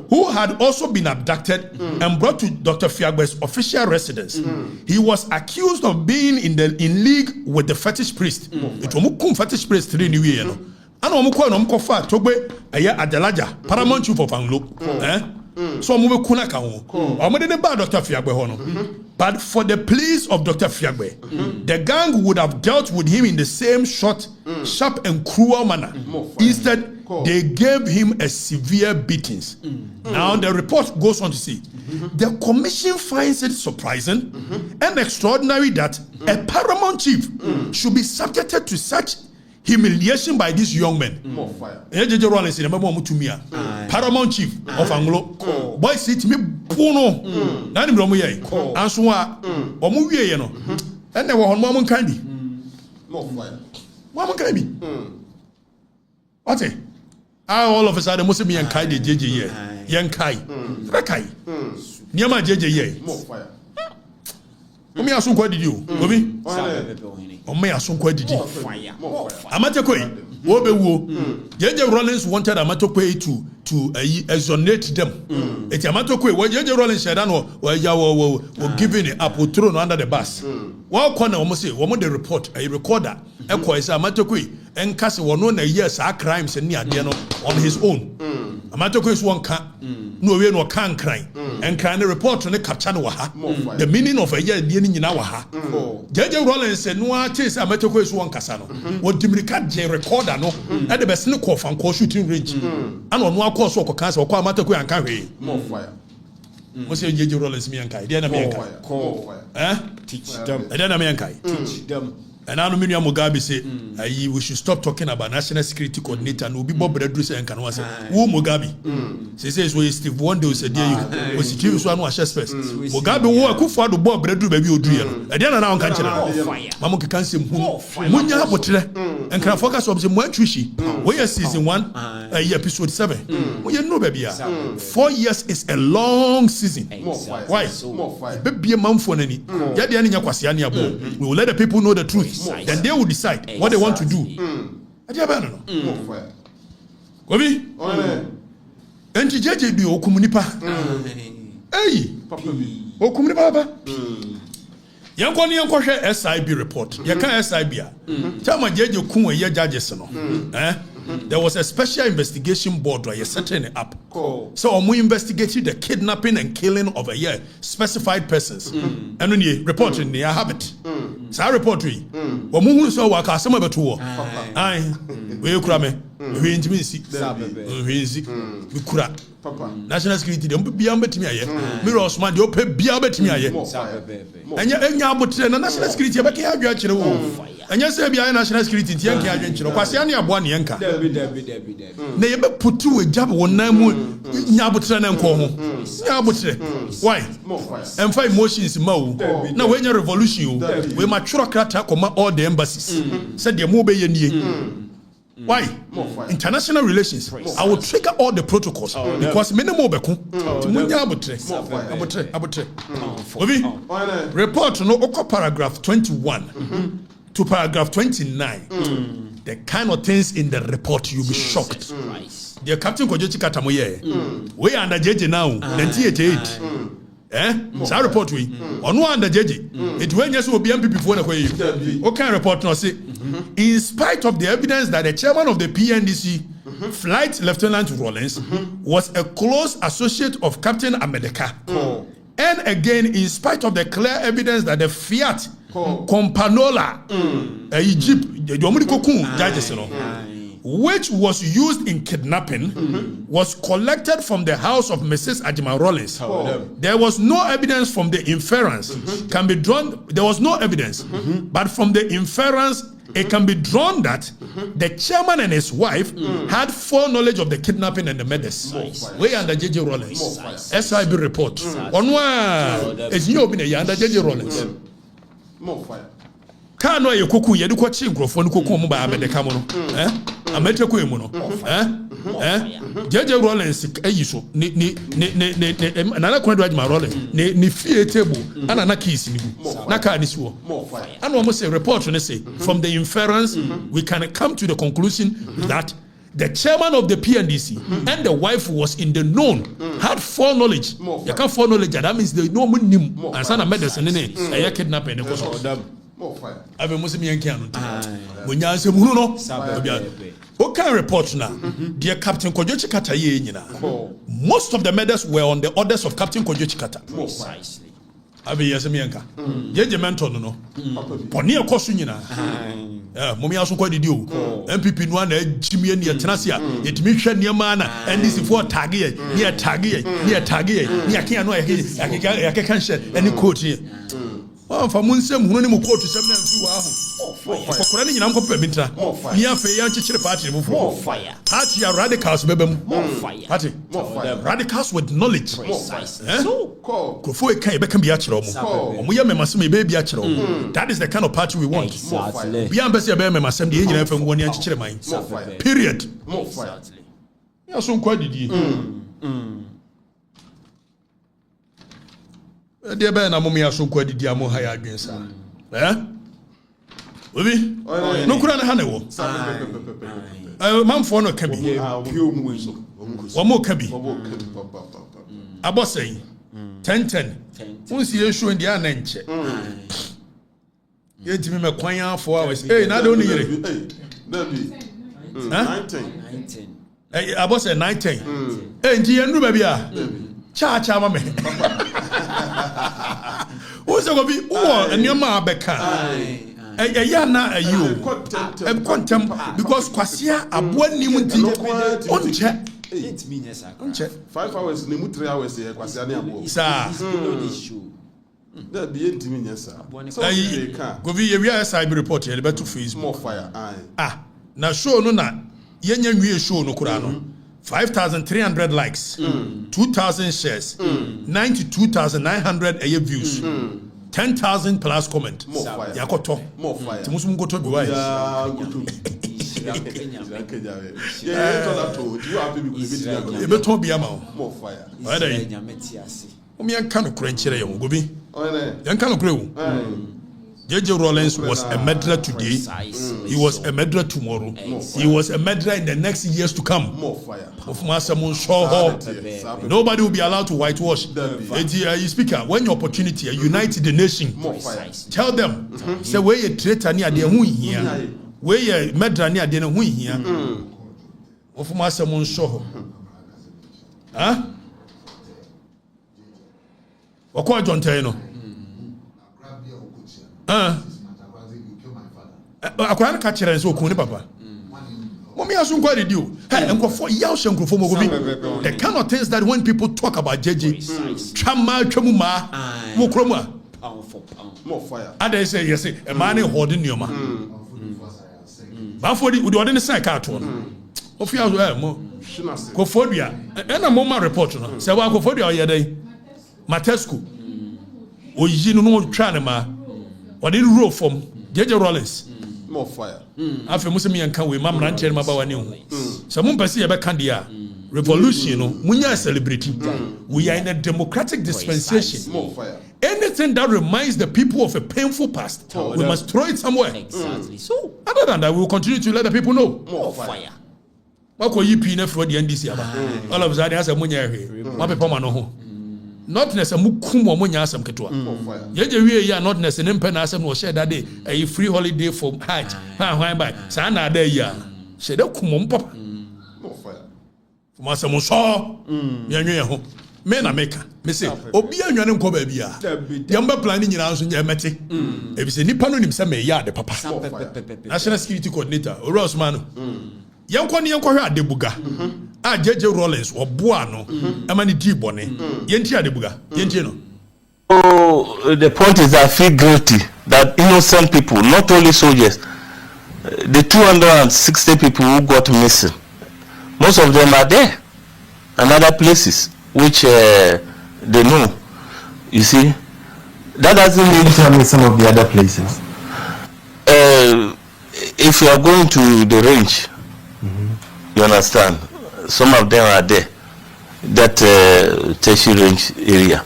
who had also been abducted and brought to Dr. Fiagbe's official residence. He was accused of being in league with the fetish priest. It was fetish priest in New Year. And Omuko Tobe Adalaja, paramount chief of Anlo. So move kuna ka ho omode ne ba Dr. Fiagbe ho no but for the pleas of Dr. Fiagbe the gang would have dealt with him in the same short sharp and cruel manner. Instead they gave him a severe beatings. Now the report goes on to say the commission finds it surprising and extraordinary that a paramount chief should be subjected to such humiliation by these young men. Jeje Rawlings in the paramount chief of Anglo. Boy, sit me puno. Nani bromo ye. Answa omu wie ye no. And there were on mom candy. Mom candy. What? All of a sudden, must be and kai de JJ ye. Yan kai. Rakai. Niama JJ ye. Omi asun kwa didi o. Obi. Omi asun kwa didi. Amatekwe. Wo be wo. Jeje Rawlings wanted Amatekwe to exonerate them. Eti Amatekwe when Jeje Rawlings said that no giving it up, thrown under the bus. One corner almost say one the report a recorder. Eko is Amatekwe enkase wono na years our crimes ni ade no on his own. Amatekwe is one can no we no can cry and can report no capture no ha. The meaning of a year die ni nyina wa ha. Jeje Rawlings say no a chase Amatekwe is one kasa no. What dimrika je recorder no at the best no call fan call shooting range. And on one course or cancer or Amatekwe and carry more fire. Monsieur Jeje Rawlings me and kai. Dia na me kai. Teach them. Dia na me and kai. Teach them. And now Mugabe say we should stop talking about national security coordinator and we'll be Bob Redrus and can say who Mugabe says we Steve one day said there was Steve one was first Mugabe who could for the Bob Redrus baby Odriel and then now can Mamuka can say Munya Botre and can focus on the one trishy where season 1 episode 7 we know baby 4 years is a long season. Why baby a month for any we will let the people know the truth. Then they will decide what they want to do. Kobi? Enti jeje bi okumunipa. Hey! Okumunipa ba. Yanko ni yanko hwe SIB report. Yaka SIB a. Chama jeje kun ye judges no. There was a special investigation board where you setting it up. So we investigated the kidnapping and killing of a specified persons. And when you report in the habit. So I report we. Omu so wa ka sama beto. Ai. We kura me. We intimacy. We kura. National security dem bia betimi aye. Mirror Osman de ope bia betimi aye. Enya abotre na national security be ka adwa kire wo. And you say, be national security, Yanka, Kwasiani, Abuan Yanka. They ever put to a job one name, Nabutran and Como. Why? And 5 motions, Mo. Now, when your revolution, we mature crata, all the embassies. Said the Mobe Yendi. Why? International relations. I will trigger all the protocols because minimum beku. Report no oko paragraph 21 to paragraph 29. The kind of things in the report you'll be shocked. The Captain Kojo Chikata moye. We under JJ now 1988. Sa report we on one under JJ. It when yes will be MPP for the what kind of report no say in spite of the evidence that the chairman of the PNDC Flight Lieutenant Rollins was a close associate of Captain Amedeka, and again in spite of the clear evidence that the Fiat Companola Egypt which was used in kidnapping was collected from the house of Mrs. Ajima Rollins. There was no evidence from the inference can be drawn. There was no evidence, but from the inference it can be drawn that the chairman and his wife had full knowledge of the kidnapping and the murders. We under JJ Rollins. SIB report. On one is you been under JJ Rollins. More fire. Kano ye koku ye de ko chi nkrofo no koku mo ba Amedeka mo no amete ko emu no JJ Rollins ayiso ni nana ko do Ajima Rollins ni fie table ana na keys ni bu na ka ni so ana mo say report no say from the inference we can come to the conclusion that the chairman of the PNDC and the wife was in the known, had full knowledge. You can't full knowledge, that means they know nim and son of medicine in it. I kidnapping the more fire. I've been Muslim Yankan. When you answer Muno, what kind of report now? Dear Captain Kojo Chikata Yenina. Most of the murders were on the orders of Captain Kojo Chikata. Precisely. Abi Yasamianka. Jeje mentor no. Poni akosu nyina. Momi aso kwa didi o. MPP no na jimie ne tenasia. Yetimi hwe niema na NDC for tag ye. Ne tag ye. Ne akia no yakeka nche any court ye. Fa munsem hunu ni mu court sem na nfi wa ho. Kokora ni nyina mkope bintra. Ni afa ya nchechire party mu More fire. Party ya radicals bebem. More fire. Party. Radicals with knowledge. Precisely. So Kofo e kan e beka bia kire omo. Omo ye memasem e be bia kire omo. That is the kind of party we want. exactly. Bia mbese e be memasem de nyina fa ngwoni anchechire man. Period. More fire. Ya so nkwa didi. De be na mom ya so nkwa didi amo ha ya adwensa. Obi? No kura na ha ne wo. Manfo no ka bi. Wo mo ka bi. Abosai 10 unsi ye show ndi ana nche ye timi me kwan afo hours na do ni yire Dabi 19 abosai 19 nti ye ndu ba bia cha ma me unse go bi wo enioma abeka ya na ayu contem because kwasia aboanim nti onche 8 minutes. 5 hours ni mu 3 hours ye kwasi ani abo sa that be 8 minutes so they can go vi we SIB report here better Facebook more fire na show no na yenya nwie show no kura no 5,300 likes 2,000 shares 92,900 views 10,000 plus comment yakoto more fire timusu ngoto bi why beton bi ama more fire omi yanka no kura nkyere ye ngobi yanka no kura wo JJ Rollins was a murderer today. He was a murderer tomorrow. He was a murderer in the next years to come. More fire. Nobody will be allowed to whitewash. You speaker, when your opportunity, unite the nation. Tell them, say where you traitor near the who here, where you murderer near the who here. Of Masamon show. Huh? What quite John Taino? Akwara ka kire nso okun ni papa mommy asun kwa did you hey nkofo yaw hye nkofo mo gobi the kind of things that when people talk about JJ twamu ma mo kromu more fire and they say yes a man holding your man Bafo di udi ordinary sign car to no. Ofi aso mo. Kofodua. E na mo ma report no. Se wa Kofodua o ye dai. Matescu. Oyi no twa ne ma. Odi roll from JJ Rollins. More fire. Afi mo se me yanka we mam ranche ma ba wani hu. Se mo pese ye be kan dia. Revolution no munya celebrity. We are in a democratic dispensation. More fire. Anything that reminds the people of a painful past, we must throw it somewhere. Exactly. So, other than that, we will continue to let the people know. More fire. What you pin for the NDC? All of a sudden, as a munya here, what people man no. Not necessarily mukum or munya some ketua. Yet we are not necessarily penasem was shared that day a free holiday for Hajj. Why by Sana day ya? Said kumum papa. More fire. From us, some saw. Yanyo. Men are maker. Me say, Obia nyanem ko ba bia. Yamba planning nyina so nyamete. E bi se nipa no nim se me ya de papa. National Security Coordinator, Ross man. Yanko ne yanko hwe Adebuga. A JJ Rollins oboa no. E ma ne di bone. Yenti Adebuga. Yenti no. Oh, the point is I feel guilty that innocent people, not only soldiers, the 260 people who got missing, most of them are there and other places which they know. You see, that doesn't mean tell me some of the other places. If you are going to the range, you understand, some of them are there, that Teshi range area.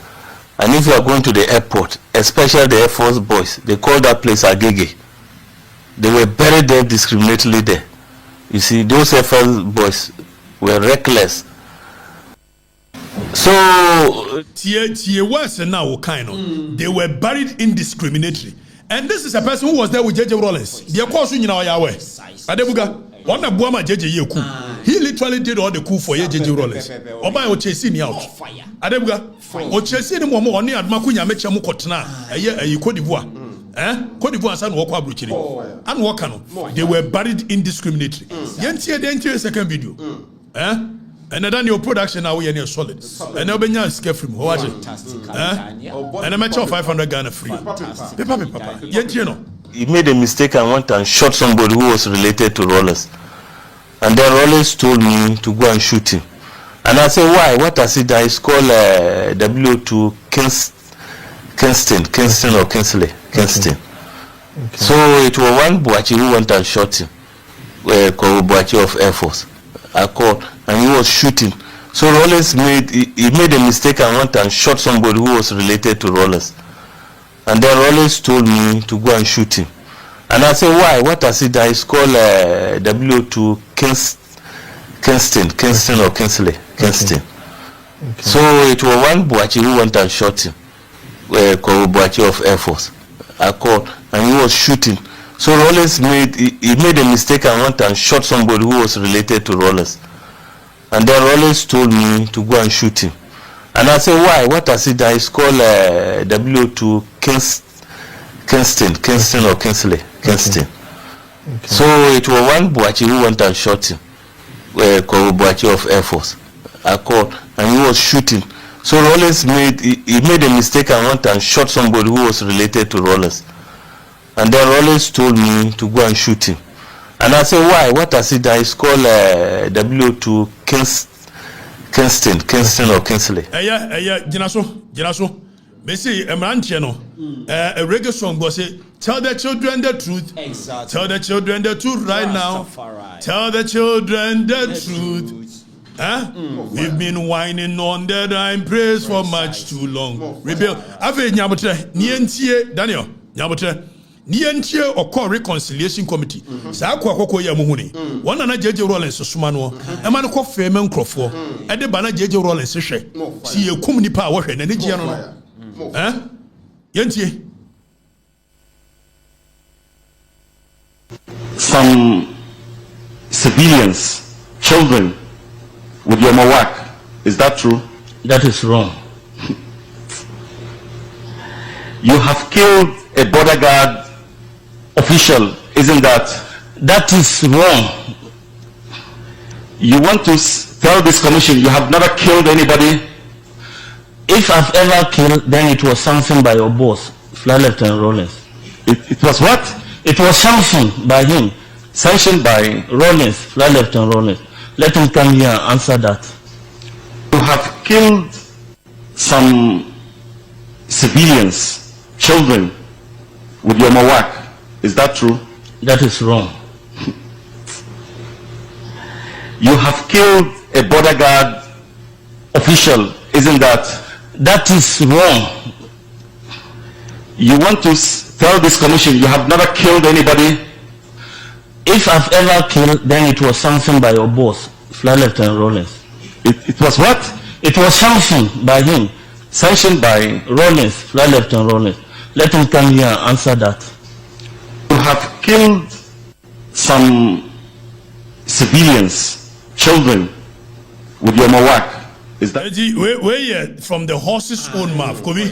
And if you are going to the airport, especially the Air Force boys, they call that place Agege. They were buried there discriminately there. You see, those Air Force boys were reckless. So tie worse now kind of they were buried indiscriminately. And this is a person who was there with JJ Rollins. The course you know Yahweh. Adebuga, one of Buama JJ Yeku. He literally did all the coup for JJ Rollins. Oba o chasing me out. Adebuga, o chasing him more on Admakunya mecha mu kotena. Eye Cote d'Ivoire. Cote d'Ivoire san wo kwa bruchiri. And wakano. They were buried indiscriminately. Yentie the entire second video. And then your production now we are solid. And now Benya is careful. Watch it. And a match of 500 Ghana free. Papa. You know. He made a mistake and went and shot somebody who was related to Rollins. And then Rollins told me to go and shoot him. And I said, why? What has he done? It's called W2 Kingston or Kingsley. Kingston. Okay. So it was one Boachi who went and shot him. Called Boachi of Air Force. I called and he was shooting. So Rollins made a mistake and went and shot somebody who was related to Rollins. And then Rollins told me to go and shoot him. And I said, why? What has he done? It's called W2 Kingston or Kingsley. Kingston. Okay. So it was one Boachi who went and shot him. Called Boachi of Air Force. I called and he was shooting. So Rollins made a mistake and went and shot somebody who was related to Rollins. And then Rollins told me to go and shoot him. And I said, why? What has he done? It's called W2 Kingston or Kingsley. Kingston. Okay. So it was one Boachi who went and shot him. Called Boachi of Air Force. I called and he was shooting. So Rollins made a mistake and went and shot somebody who was related to Rollins. And then Rollins told me to go and shoot him. And I said, why? What has he done? It's called W2 Kingston or Kingsley. Jinaso. Messi, no. A reggae song was say, tell the children the truth. Exactly. Tell the children the truth right now. Tell the children the truth. We've been whining on that I'm praised for much too long. Rebel. Ave nyabotre. Nientie Daniel. Nyabotre. Nientie Oko Reconciliation Committee. Sa akwa ya muhuni. Wana na JJ Rollins soma no. E ma no ko feme nkrofo. E de ba na JJ Rollins hwe. Si yekum nipa a wo hwe na ne gia no. Yentie. Some civilians, children with your work. Is that true? That is wrong. You have killed a border guard official, isn't that? That is wrong. You want to tell this commission you have never killed anybody? If I've ever killed, then it was something by your boss, Flight Lieutenant Rollins. It was what? It was something by him. sanctioned by Rollins, Fly Lieutenant Rollins. Let him come here and answer that. You have killed some civilians, children, with your mawak. Is that true? That is wrong. You have killed a border guard official, isn't that? That is wrong. You want to tell this commission you have never killed anybody? If I've ever killed, then it was sanctioned by your boss, Fly Lieutenant Rollins. It was what? It was sanctioned by him. Sanctioned by Rollins, Fly Lieutenant Rollins. Let him come here and answer that. You have killed some civilians, children, with your mawak. Is that? Where from the horse's own mouth, Kobi?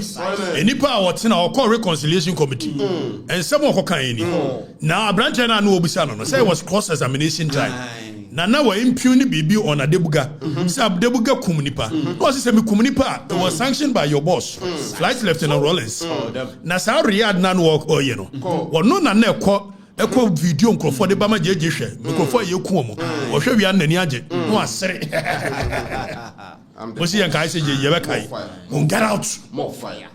Enipa what's in our call reconciliation committee, and someone who can now. Branch and I know Bisano say it was cross examination time. Now we're impugning BB on a debuga. Sab debuga kumunipa. Was it kumunipa? It was sanctioned by your boss, Flight Lieutenant Rollins. Now, Sao Riyadh nan work or you know. Well, no, na Eko video nkrofo de bama jeje hwe nkrofo ye ku omo wo hwe wia nani age no asere wo si yan kai se je ye be kai on get out More fire.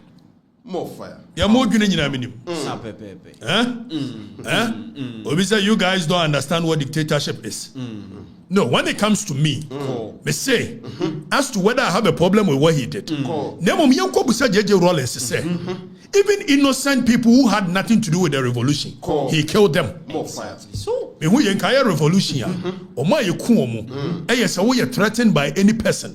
More fire. ya mo dwene nyina menim obi say you guys don't understand what dictatorship is. No, when it comes to me, me say, as to whether I have a problem with what he did, Nemo Miyanko Busa JJ Rollins say, even innocent people who had nothing to do with the revolution, he killed them. More fire. So, me who yenkaya revolution ya, oma ye kuomo, yes, we are threatened by any person.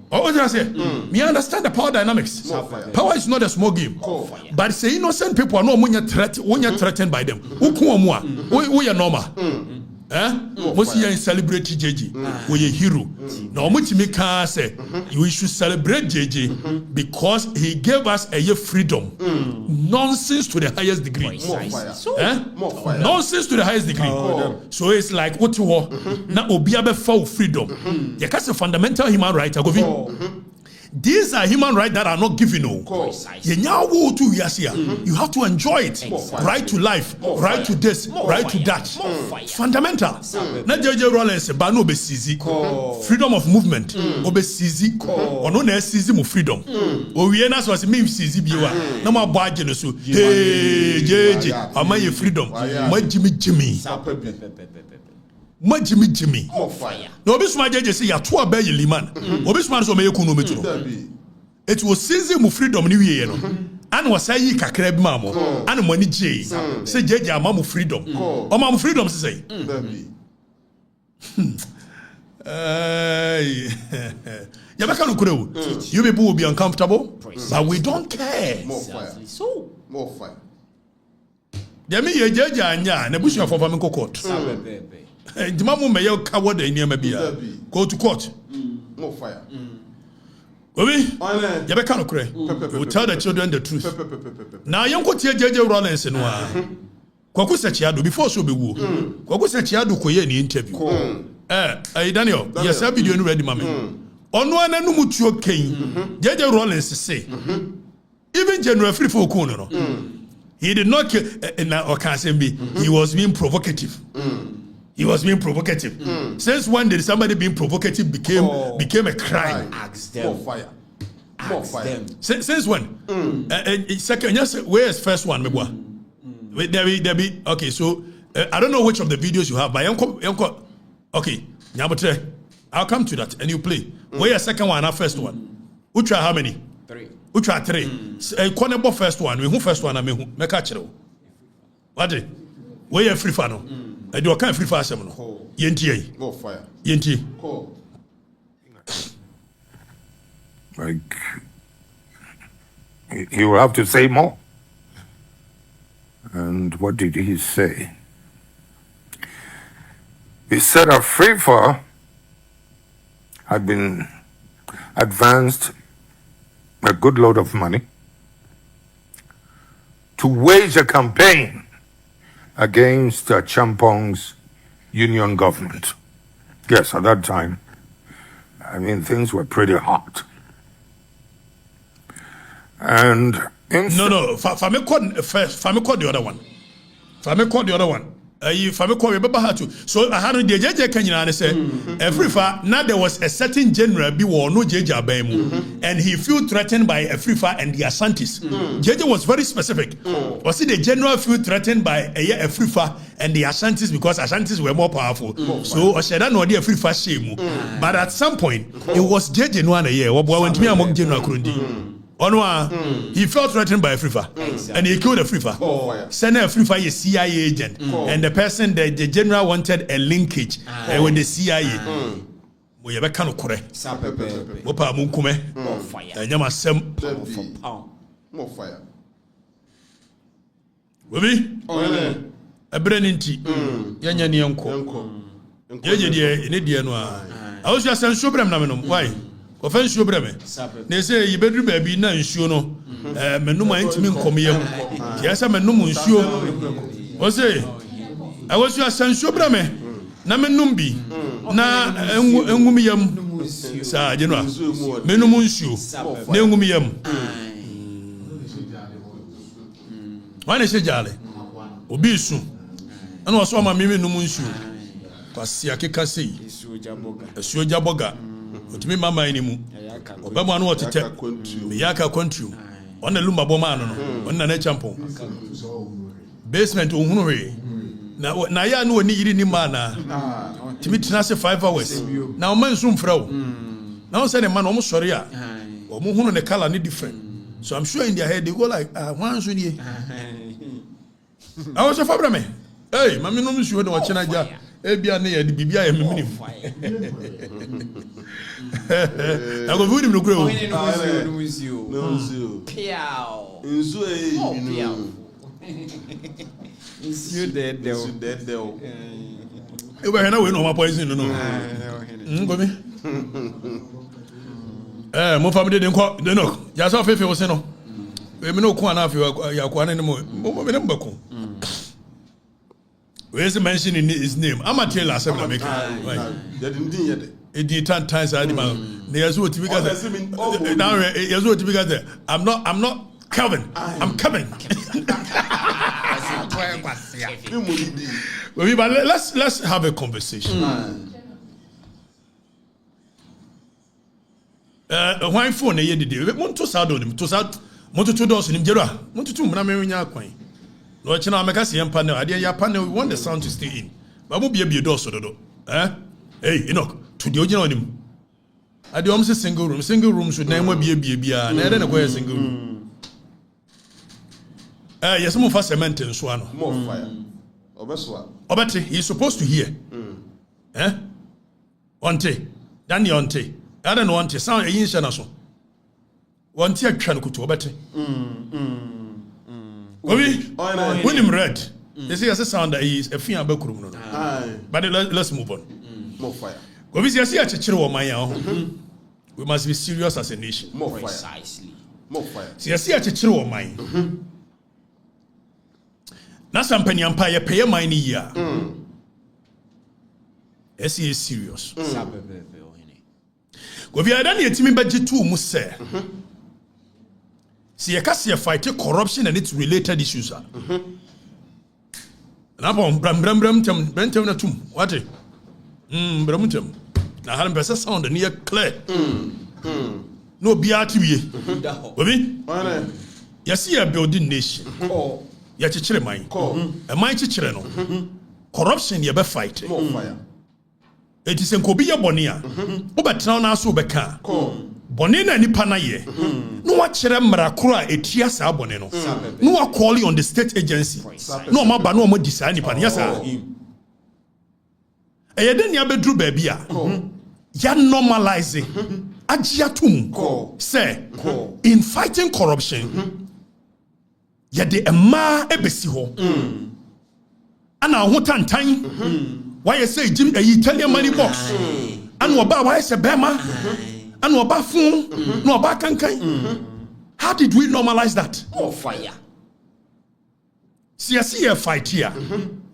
What I say? Me understand the power dynamics. Power is not a small game. But say innocent people are not when you're threatened by them. Who kuomo? We are normal. Most year celebrate JJ, we a hero. Now, much me can say we should celebrate JJ because he gave us a year freedom. Nonsense to the highest degree. More fire. Nonsense to the highest degree. So it's like what you want. Now, Obiabe for freedom. You can say fundamental human right. These are human rights that are not given. You have to enjoy it. Right to life, right to this, right to that. Fundamental. Not JJ Rollins, but no besizi. Freedom of movement. Obesizi. Or no necessity of freedom. O we na so me sizi biwa. Na ma baje no so. Hey JJ, am I freedom? Ma Jimmy. Jimmy. Fire. No, this man just say ya to a bay liman. Obisman so me kuno metro. It was season mu freedom ni wie no. An was say kakra bi mamo. An money J. Say jeje amamu freedom. O mamu freedom say. Ya baka no kure. You people will be uncomfortable, but we don't care. More fire. So, More fire. There me ye jeje anya na busu afọ fam court. The mamu me ye coward in near bia. Go to court. More fire. Obi, you be kind cray. We tell the children the truth. Now, young could hear JJ Rollins and one. Kwaku Sachiado before so be woo. Kwaku Sachiado koye ni interview. Daniel, yes, I be doing ready, mammy. On one and no mutual king, JJ Rollins say, even General Free for Kono. He did not kill, or can't be, he was being provocative. He was being provocative. Since when did somebody being provocative became a crime? ask them. More fire. More fire. Since when? Second, yes. Where's first one, Mebwa? There be. Okay, so I don't know which of the videos you have, but Yanko. Okay, Nyabotre, I'll come to that and you play. Where's second one? Our first one. Which are how many? 3. Which are 3? Konebo first one. We who first one? I mean, make a chero. What? Where you free fano? I do a kind of free fast. Yenti. More fire. Yenti. Like, he will have to say more. And what did he say? He said a FIFA had been advanced a good load of money to wage a campaign against Champong's union government. Yes, at that time, I mean, things were pretty hot. And no. Fame called the other one. Fame called the other one. Fami Kwame beba hatu. So I had the JJ Kanyana say Afrifa. Now there was a certain general be war no JJ Abemu, and he felt threatened by Afrifa and the Asantis. JJ was very specific. Was it the general feel threatened by Afrifa and the Asantis because Asantis were more powerful? So Osheda no the Afrifa shame. But at some point it was JJ no one a year. What boy went me among General Kurundi. He felt threatened by Afrifa and he killed Afrifa. Send Afrifa a CIA agent, and the person the general wanted a linkage with the CIA. We have a kind of correct. Mopa Munkume, and Yamasem More fire. Baby, a Breninti, Yanyan Yanko, Yaji in India. I was just saying, Shubram Naminum. Why? Offense you breme. They say you better be na nsuo no. Menuma intimi nkomiyam. Yesa menum nsuo. O say I was you asansuo breme. Na menum bi. Na engumiyam. Sa jenwa. Menum nsuo. Na engumiyam. Wane se jale. Obi su. Ana waso ma mimi num nsuo. Kwasi akeka sei. Esuo jaboga. Otimi mama enimu obama no otete miyaka kontu on the lumba boma no on na champion basement ohunu he na ya no ni yiri ni mana timi tena se 5 hours na o man sum fra o na o say the man o mo sori a o mo hunu ne color ni different, so I'm sure in their head they go like one so die I was a fabra me hey mami no mi suo de o chena ja e bia na ya di bibia ya meminim I go food him no grow. No dead. You were no my poison no. Go me. Mo family dey nko dey no. Ya so fefe wo se no. We me no ko ana afi ya ko ana mo. Mo me namba ko. We is mentioning his name. I'm a tailor assembly maker. Right. It did 10 times I demand. There's what you got. Now, here's what you got there. I'm not Calvin. I'm coming. But let's have a conversation. Why phone ye did? Want to sound on him to sound Moto doors in Jera. Want to Mramina Quine. No, China Macassi and panel. I did panel. We want the sound to stay in. But won't be a door so do. Hey, Enoch. To the original him. I do almost a single room. Single room should never be a beer. And then a single room. Yes, more for cement and swan. More fire. Obati, he's supposed to hear. Onte. Danny onte. I don't want to sound a yin shanaso. One tear can go to Obati. When him read, they say as a sound that he is a fiend about criminal. But let's move on. More fire. We must be serious as a nation. More fire. Precisely. More fire. See, I see a chichiro of mine. Now, some penny empire pay a mine year. Yes, he is serious. We are done yet, me budget too, must say. See, a cassia fight corruption and its related issues. And upon Bram, what? Bramutum. Now, I have sound near clear. No BRTV. You see a building nation. You chichire mine. A mine chichire no. Corruption you be fight. More fire. It is in Kobia Bonia. Obetra na so beka. Bonina ni pana ye. No wa chere mrakura etia sa bone no. No wa call on the state agency. No ma ba no mo decide ni pana ya sa. Eyeden ya bedru baby a. Ya normalizing. Agiatum. Say in fighting corruption. Ya de ema ebesi ho. Ana ho tantan. Why you say Jim Italian money box? And oba why say Bema? And oba fun? No oba kankai. How did we normalize that? Oh fire. See a fight here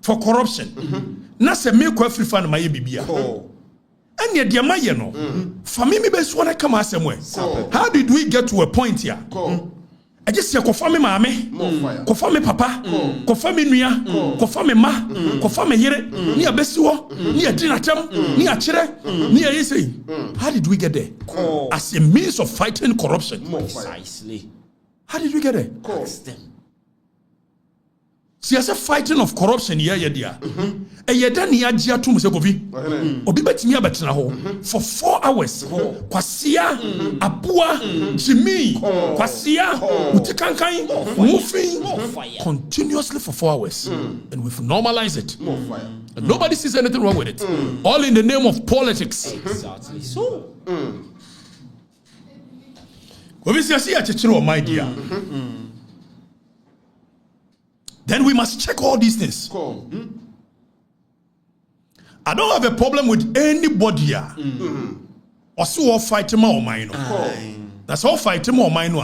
for corruption. Na se me ko free fan my bibia. And ye dia maye no. For me be so na come asem we. How did we get to a point here? I just say kofa me maame, kofa me papa, kofa me nua, kofa me ma, kofa me yere, ni abesi wo, ni adinatam, ni akire, ni ayese. How did we get there? As a means of fighting corruption. Precisely. How did we get there? See, as a fighting of corruption, yeah, dear. A yedani ajia tum se kofi. Obi betimi abetena ho for 4 hours. Kwasia, Abua, Jimmy, Kwasia, Utikankai, moving continuously for 4 hours. And we've normalized it. And nobody sees anything wrong with it. All in the name of politics. Exactly. So. My dear. Then we must check all these things. I don't have a problem with anybody. Or so all fighting my mind. That's all fighting more mind.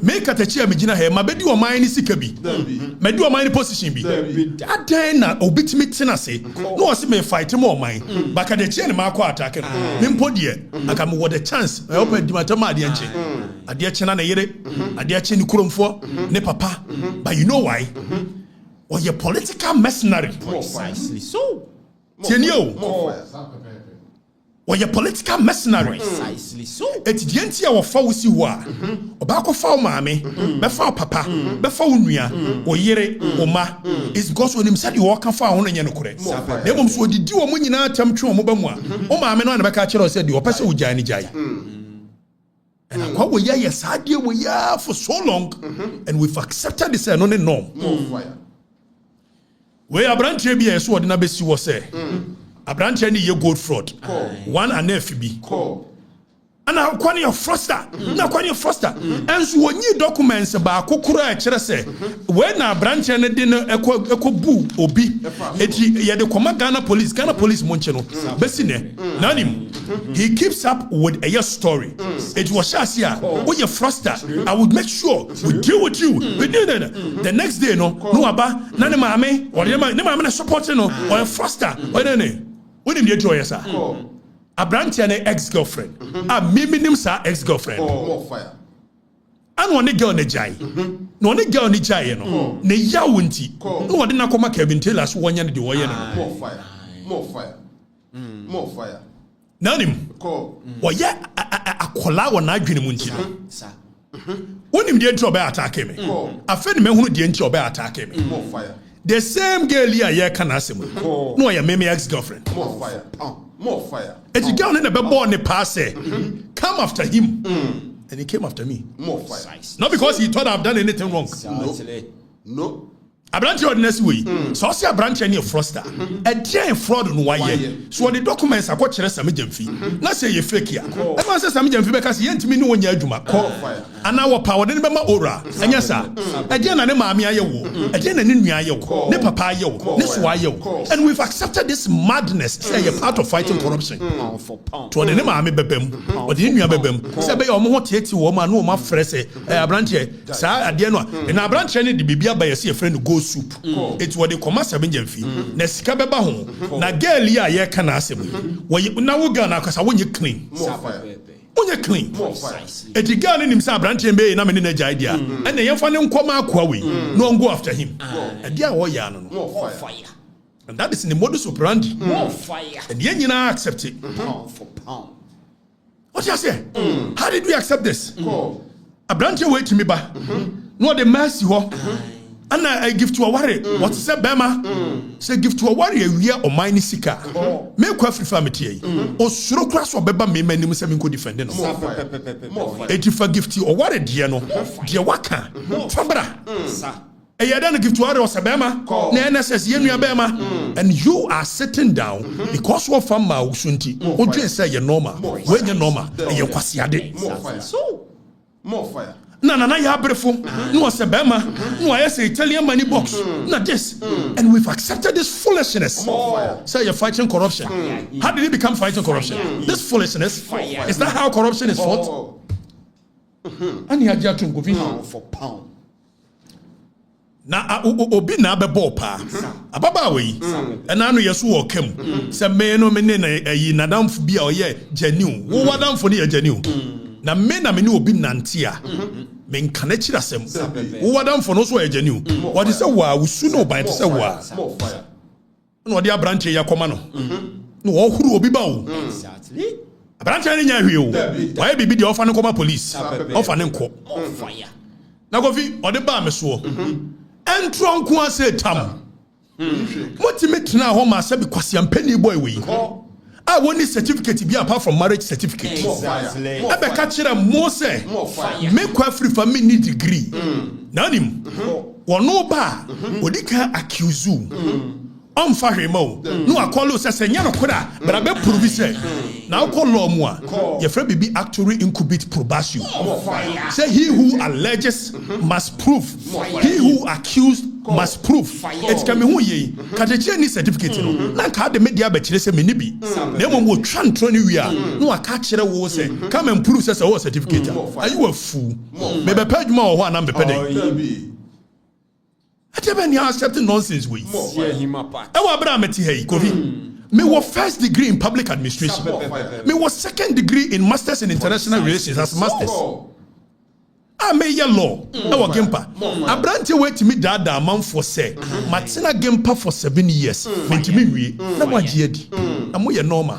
Make a chair, Megina here. My bedi or mine is sikabi. My do a mine position be. That day na obit me tenase. No, I see me fighting more mind. But at the chair, Marco attack him. Nimpodier. I come with a chance. I open the matamadianche. A dear chana yere. A dear chin kurum for ne papa. But you know why? Or your political mercenary. Precisely so. Tenio. Or your political mercenary. Precisely so. It's the entire of Fawsi wa. Obako Faw Mame, Befa Papa, Befa Unia, or Yere, or Ma. It's because when him said you walk and found on Yanokure. They won't so did you a munina tam chum mobamwa. O Mame on the Bacachero said you are person with Jani Jai. And I call we yes, idea we are for so long, and we've accepted this and only norm. We are branch ABS, what Nabesi was say. A branch any year gold fraud. One and FB. And now, when you're Froster, now when you're Froster, and so when you documents about Kokura, say, when a branch and a dinner echo boo or be, yet the Ghana police Moncheno, Bessine, Nanim. He keeps up with a year story. It was Shasia, when you're Froster, I would make sure we deal with you. We did it. The next day, no Aba, Nanimame, or Yamana supporting or a Froster, or any. What did you enjoy, sir? A branch and an ex-girlfriend. A miminim sa ex-girlfriend. More fire. And one girl ne jai. No one girl ne jai no. Ne ya wunti. No one didn't come Kevin tell us one yan the way. More fire. More fire. More fire. Nanim. Or ya a kola or na dream munti. When him the entry by attack me. A friend me who the entry by attack me. More fire. The same girl here can ask him. No, I am ex-girlfriend. More fire. More fire. And the girl in the born the pass come after him. And he came after me. More fire. Not because he thought I've done anything wrong. No. A branch ordinance way. So I see a branch any Froster. A giant fraud on why. So the documents are what some fee. Not say you fake here. I must say some fee because you ain't me no one yajuma. Call fire. And our power didn't be aura. And yes, sir. Again, an mammy ayo. Again, an India yo. Ne papa yo. This why yo. And we've accepted this madness. Say a part of fighting corruption. To an enemy army bebem. Or the India bebem. Say be almost 80 woman no ma frese. A branch here. Sir, at the end. And a branch any the baby by a friend go soup. It's what they come as a million fee. Nesca beba home. Na girl ya can ask him. When you now go now because I want you clean. More fire. When you clean. More fire. It's a girl in himself, branch and bay, and I'm in a idea. And the young fan come out Kwawi. No one go after him. And dear Oyano. More fire. And that is in the modus operandi. More fire. And the engine accept it. Pound for pound. What you say? How did we accept this? A branch away to me back. No, the mercy. And I give to a worry. What is that, Bema? Say, give to a warrior, we are or mine sika. Make a free family. Or so class or Beba me, many Muslim could defend them. More fire. If you forgive to a worry, dear no, dear Waka, Fabra. And you don't give to others, Sabema, Nana says, Yenu Bema, and you are sitting down because what from Mausunti, or just say you're normal, when you're normal, and you're quasiade. More fire. So, more fire. Na ya brefo no sebema no I say Italian money box na this and we've accepted this foolishness. Say you're fighting corruption. How did it become fighting corruption? This foolishness. Is that how corruption is fought? And you had to go pound for pound. Na obi na be ball pa ababa we and anu yeso wo kam say me no me na yi nadamfo bia o ye genuine wo wadamfo ne ye genuine na me na me ni obi nante a men kanachira sem wo wadam for no so ejani what is say wa usu no ban say wa more fire no de abranche ya koma no no wo huru obi ba o Exactly. abranche ni nya hwe o why bibi de ofa ne koma police ofa ne nko Fire. na Kofi ode ba me so entro nko ase tam motime tena ho ma se bi kwase ampani boy we ah woni certificate bi apart from marriage certificate Exactly. ebe ka kire mo se more fire me kwa free family degree nanim wono ba odika accuse on fa hwemo no akolo se se nya no kora bra be prove se na akolo mu a ye fra bibi actually incubate probation say he who alleges must prove he who accused must prove it can be who ye kateche ni certificate no na ka de media ba kire se me ni bi na mo wo twa ntro ni wi a no aka kire wo se come and prove say wo certificate are you a fool me be page ma wo ho na me pe den Atebe ni accept nonsense we. Tear him apart. E wa bra meti hey Kofi. Me was first degree in public administration. Me was second degree in masters in international relations as masters. I may ya law. E wa gempa. Abrante wait me dada man for say. Matina gempa for 7 years. Mentimi wie. Na wa giedi. Amo ye normal.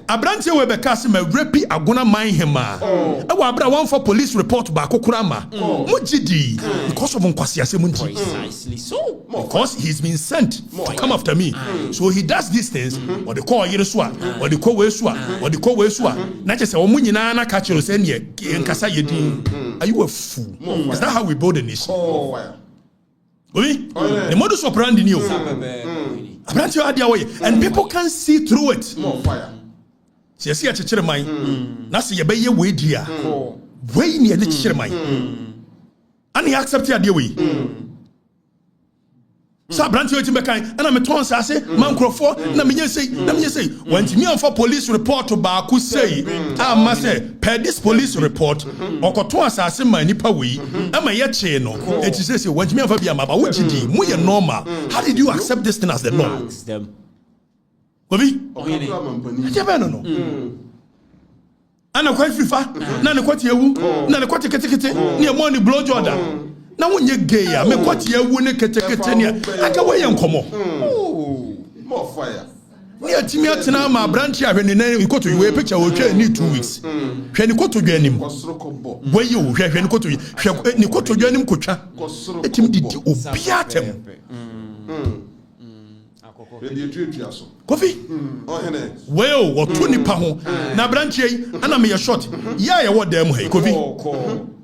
Abrante we be ka se me rapi agona man hema. E wa bra one for police report ba kokura ma. Mo gidi because of nkwasi asem nti. Precisely so. Because he's been sent to come after me. So he does these things. Or the call Yeresua, or the call Wesua, or the call Wesua. Not just a woman in a catcher saying, Kasa Yedin. Are you a fool? Is that how we build a nation? more fire The modus operandi in you. And people can see through it. more fire See, I see a church mine. Nasi Yabay way dear. Way near the church mine. And he accepted the way. So branch wetin be kan na me ton sa ase man krofo na me say when me on for police report ba ku say ma say per this police report okoton asase man nipa we ma ye che no it say when me on for bia ma ba wo gidi mu ye normal how did you accept this thing as the norm Ask them. Kofi okakura mampani je be no ana kwa fifa na ne kwati ewu na ne kwati ketekete ne mo ni blow jordan na wonye gay ya me kwati ewu ne ketekete ne aka we ye nkomo more fire ni atimi atena ma branch ahwe ne na ikoto we picture wo twa ni 2 weeks hwe ni koto dwa nim kosoro kobo boye wo hwe ni koto hwe ni koto dwa nim kotwa etimi didi obiatem ready to aso Kofi ohene well wo to nipa ho na branch yi ana me ye short ya ye wo dem he Kofi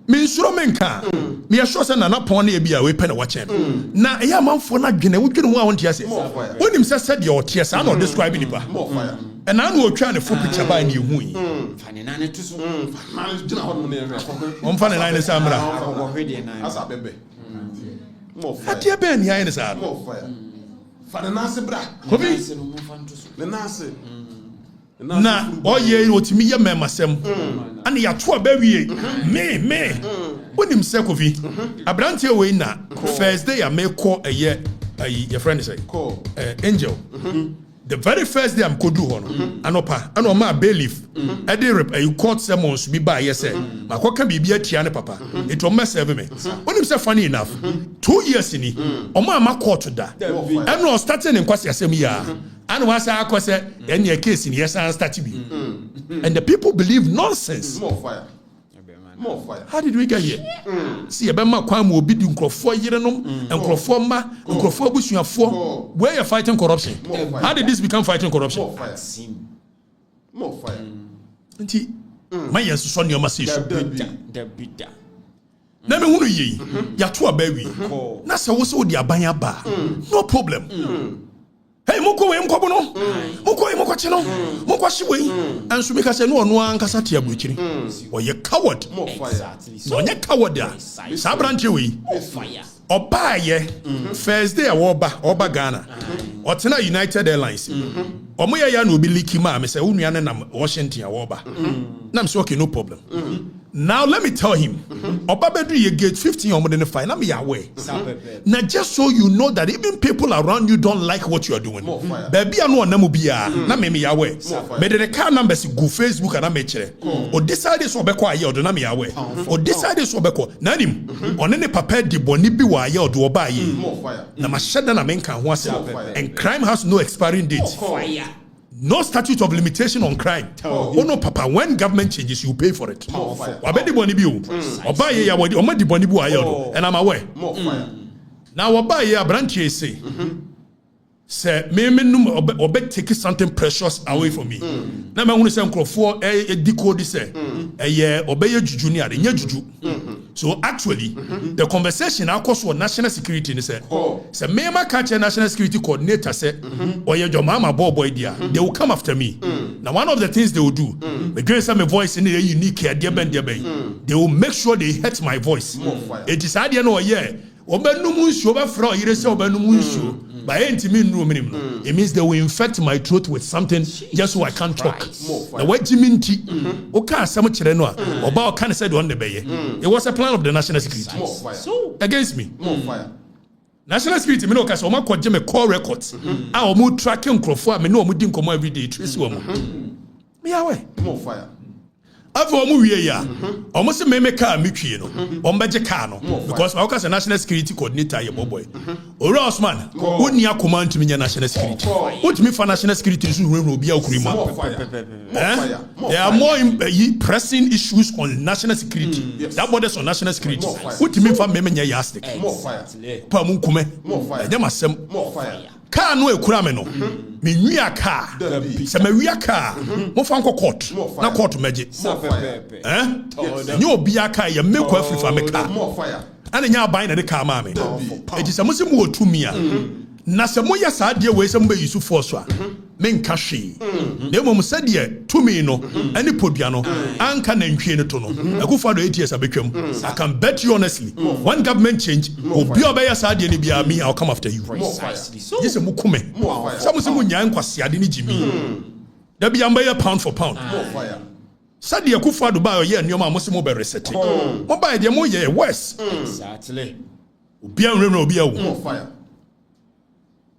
me nsuro menka me ye sure say na pon na e bia we pe na watch na e amanfo na dwene wo dwene ho a wontia se wonim se said your tears na describe nipa more fire and na no otwa ne full picture by na ehu yi Fane na ne to so. man jina ho ne hwe on fa ne nine samra Akoko hwede na. asa bebe more fire atia ben ya ne sa more fire fane na se bra Kofi Se no mo fan to so. ne na se na oye otimi ye memasem ane ya to aba wie me wonim se Kofi abrante we na first day ya me call eye your friend say call Angel the very first day I'm kodu ho no anopa ana ma bailiff e dey rep court summons bi ba ye say makoka bibia atia ne papa it o mess me wonim se funny enough 2 years ni o ma court da and no starting in kwase asem ya and was akose any case in yes and start bi and the people believe nonsense more fire more fire how did we get here see e be ma kwan mo obi di nkrofo yerenom nkrofo ma nkrofo abusuafo where you fighting corruption how did this become fighting corruption more fire more fire nti my yes so ne o ma say so Da bida. na me hunu yi ya to abawi na se wo se wo di aban aba no problem hey moko we mkobo no moko chi no moko hye we anso me ka se no ono ankasa te abuchiri oye coward more fire Exactly so. no nye coward a sa branche we Fire. obaye first day oba Ghana otena United Airlines omoya ya na obi liki ma me se unua ne na Washington a oba na me se okay no problem Now let me tell him, Obabedu ye gate 15 or more than 5. I'm away. Now just so you know that even people around you don't like what you are doing. Baby, I know Namubia. Na me away. But the car numbers go Facebook and I make it. Or decide this obeko aye or na me away. Or decide this obeko. Nanim on any paper di bonibi wa aye or do oba ye. Na mashada na menka ho and crime has no expiring date. No statute of limitation on crime. Oh no, Papa. When government changes, you pay for it. Wabedi bonibi obaye ya wadi omadi bonibu ayodo, and I'm aware. Now obaye ya branch say me num obe take something precious away from me. Na me hunu say nkrofo decode say obeye juju ni ade nya juju. So actually the conversation across for national security ni say me ma catch national security coordinator say oye jo mama boy dia they will come after me. Now one of the things they will do me grant some voice in a unique dia ben they will make sure they hurt my voice. It is idea no oye obenum nsuo ba fra yire say obenum nsuo. It means they will infect my throat with something just so I can't talk. The way Jiminti, Oka Samuchire Noa, Oba can said on the bay. It was a plan of the national security. So against me. National security, me no kasa o ma ko je me call records. A o mu tracking crofo, me no mu din komo every day trace wo mu. Me awe. More fire. After omu wie ya, omu se me car me twie no. Ombeje car no because I was a national security coordinator ye boy. Ora Osman, woni akoma ntimi nya national security. Wotimi fa national security so run obi akurima. There are more pressing issues on national security. That borders on national security. Wotimi fa me nya yastic. Pa mu nkume. Nya masem. Car no ekura me no. Me nwia car. Se me wia car. Mo fa nko court. Na court meje. Nyo obi aka ye me kwa afrifa me car. Ana nya aban na de car ma me. Eti se mo se mo otumi a. Na se mo ya sa de we se mo be yusu force a. Me nka hwe. Na mo se de tumi no ani podua no anka na ntwe ne to no. Akufo do 8 years abetwam. I can bet you honestly, one government change, obi obeya sa de ne bia me I'll come after you. So this mo kume. Some se mo nya nkwase ade ne jimi. Da bia mba pound for pound. Sadi Akufo do ba ye nneoma mo se mo be reset. Mo ba de mo ye worse. Exactly. Obi anwere na obi awu.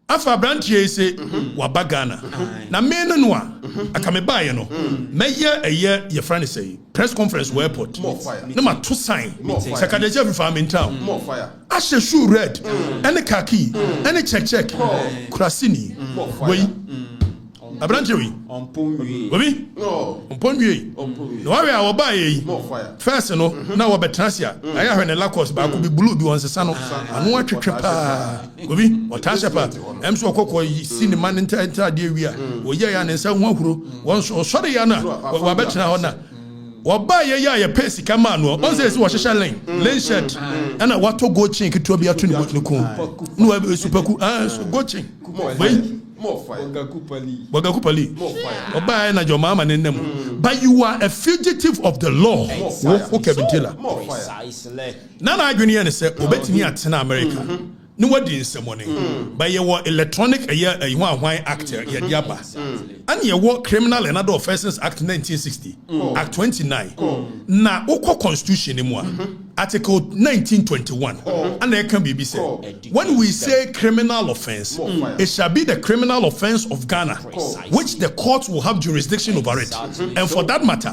Afa branchie say wabagana. Na me no a akame ba ye no. Meye ye friend say press conference where airport. No ma to sign. Secretary of farm in town. Ashe shoe red. Any khaki, any check. Krasini. Wey. Abranchewi. Ompomwie. Obi? No. Ompomwie. No we are obaye. First no, na we betrasia. Aya hwe ne Lacos ba ko bi blue bi won sesa no. Anu atwetwe pa. Obi, otasha pa. Emso okoko cinema nta de wi a. Oye ya ne nsa hu ahuro. Won so sori ya na. Wa betra ho na. Obaye ya ye pesi kama no. On say wo hyehyɛ lane shirt. Ana wato go chin kitu bi ato ne kun. No we superku. So go chin. Wait. Bogakupali. Oba na jomama nenem. But you are a fugitive of the law. Okay, Bentila. Nana agwini ya ne se obetimi atena America. No what is the morning. But you were electronic a one actor, ye diaba. And you were Criminal and Other Offences Act 1960, Act 29. Na Oko Constitution Article 1921. And there can be said. When we say criminal offense, it shall be the criminal offense of Ghana, which the court will have jurisdiction over it. And for that matter,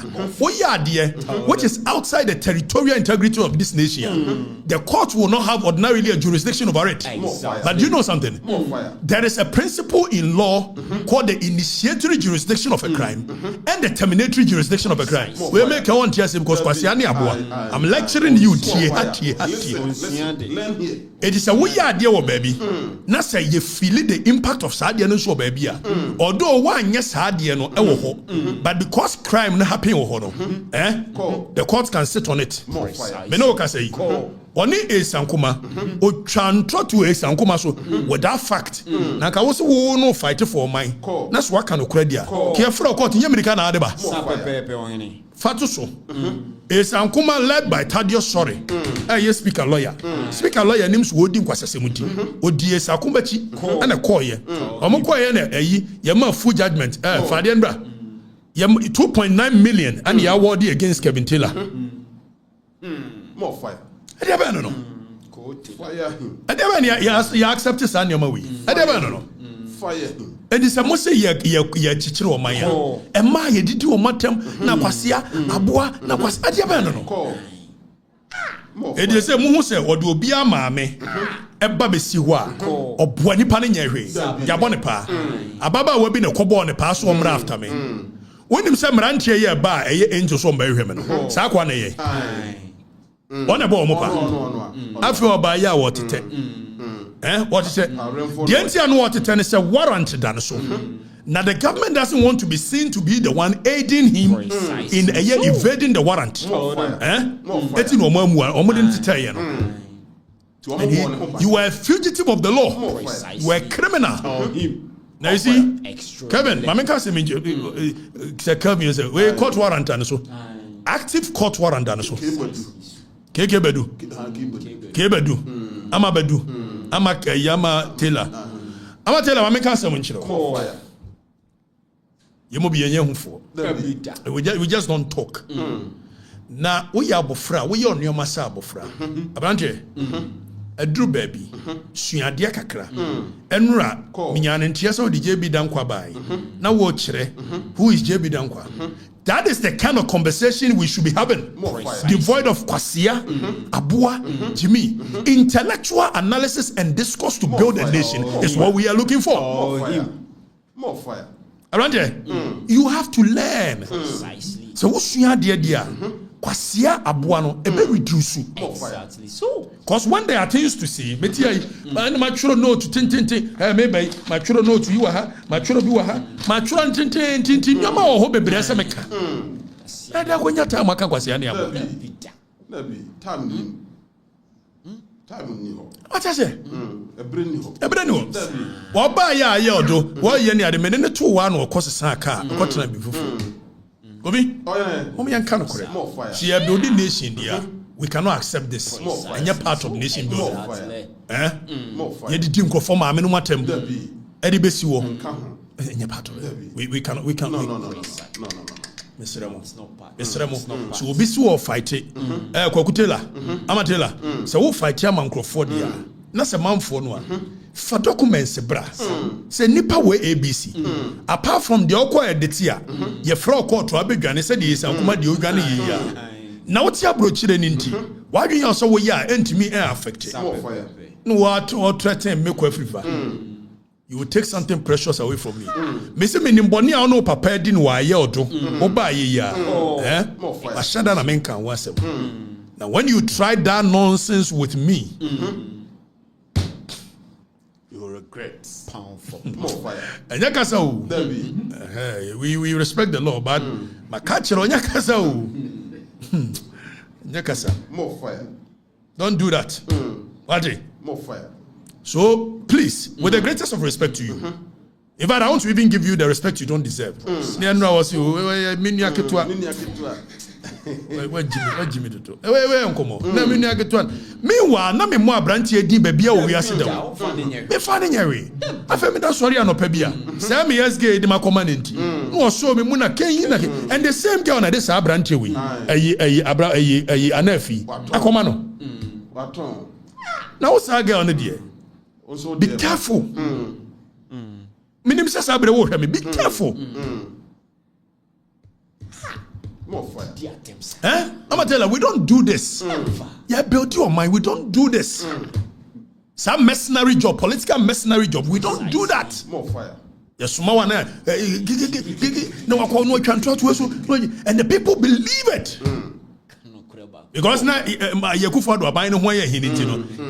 which is outside the territorial integrity of this nation, the court will not have ordinarily a jurisdiction over it. But do you know something? There is a principle in law called the initiatory jurisdiction of a crime and the terminatory jurisdiction of a crime. We make one TS because I'm lecturing you. It is a way idea, baby. Na say you feel the impact of Sadia no so baby. Although one yes Sadia no but because crime not happen the court can sit on it. Me no can say. Oni esankuma o twantro to esankuma so with that fact na ka wo so wo no fight for mine na so aka no kradia ke fra court nya america na ade ba fatu so esankuma led by Thaddeus Sorry yes speaker lawyer nim so odi nkwasesemuti odi esankuma chi na koye omokoye na ye ma full judgment fade ndra 2.9 million and he awarded against Kevin Taylor. More fire. Adeba no. Fire him. Adeba ya accept this and your way. Adeba no. Fire him. And it's a must say ya chichiro o maya. E ma ye didi o matem na kwasia aboa na kwasia adeba no. It is a muhu say odo obi amaame eba besi ho a oboa nipa ne nya hwe ya bɔ ne pa ababa wa bi ne kɔbɔ ne pa so omra after me wonim sɛ mrantie ye ba eye angel so mba hwe me no saa kwa na ye one bɔ omo pa afi oba ya wotete wotete the entia no wotete ne sɛ warrant da ne so. Now the government doesn't want to be seen to be the one aiding him in evading the warrant. You are a fugitive of the law. You are a criminal. Now you see, Kevin, my man say Kevin say we court warrant and so active court warrant and so. Kebedu, Amabedu, Amakayama Taylor. My man say Munchiro. You mo be a young for. We just don't talk. Na we are bofra, we on your massa bofra. Abrante, a drew baby, Suyadia kakra, Enra, Minyan and Tiaso the JB Dankwa by. Now watch who is JB Dankwa? That is the kind of conversation we should be having. Devoid of kwasia, abua, Jimmy. Intellectual analysis and discourse to build a nation is what we are looking for. More fire. Around there, you have to learn. Precisely. So what's your idea? Kwasia abuano ebe reduce. Exactly. So, because when they are things to see, my children know to tin. Maybe my children know to you my children be my children tin. Nyama o ho bebre ase meka. Ada ko nyata maka kwasia ne abo. Nabi, time ni ho. What I say? Ebre ni ho. Wo ba ya ye odo, wo ye ni ade mene ne to wa na okosesan aka, okotena bi fufu. Obi? Omo yan kan kore. She are building nation there. We cannot accept this. And you're part of nation building. Ye didi nkofo ma me no matem. Edi besi wo. And you're part of it. We cannot. No. Mr. Remo. So we be so fight it. Kwakutela. Amatela. So we fight ya man Crawford dia. Na se manfo no a. For documents bra. Say nipa we ABC. Apart from the okwa editia, ye fra court to abedwane say the sankuma de odwane ye ya. Na what ya brochire ni nti. Wadwen ya so we ya entimi affected. No what or threaten make afrifa. You will take something precious away from me. Me say me nimboni a no papa di no aye odo. Oba ye ya. Ashada na menka wasem. Now when you try that nonsense with me, you will regret. Powerful. More fire. And yakasa we respect the law, but makachero yakasa yakasa. More fire. Don't do that. Wadi. More fire. So please, with the greatest of respect to you, in fact, I want to even give you the respect you don't deserve. Jimmy to do. Meanwhile, na me mo abrantie din babia wo wiase dem. Me fa ne nyare. Afa me da sorry anopabia. Say me SG di makoma nenti. No so me mu na ken na and the same girl na this abrantie we. Ayi anafi. Akoma no. Waton. Na wo sa girl no de. Be careful. Minim sasa abre wo hwe me. Be careful. More fire. I'm tell you, we don't do this. Yeah, build your mind. We don't do this. Some mercenary job, political mercenary job. We don't do that. More fire. Yes, small one. And the people believe it. Because now,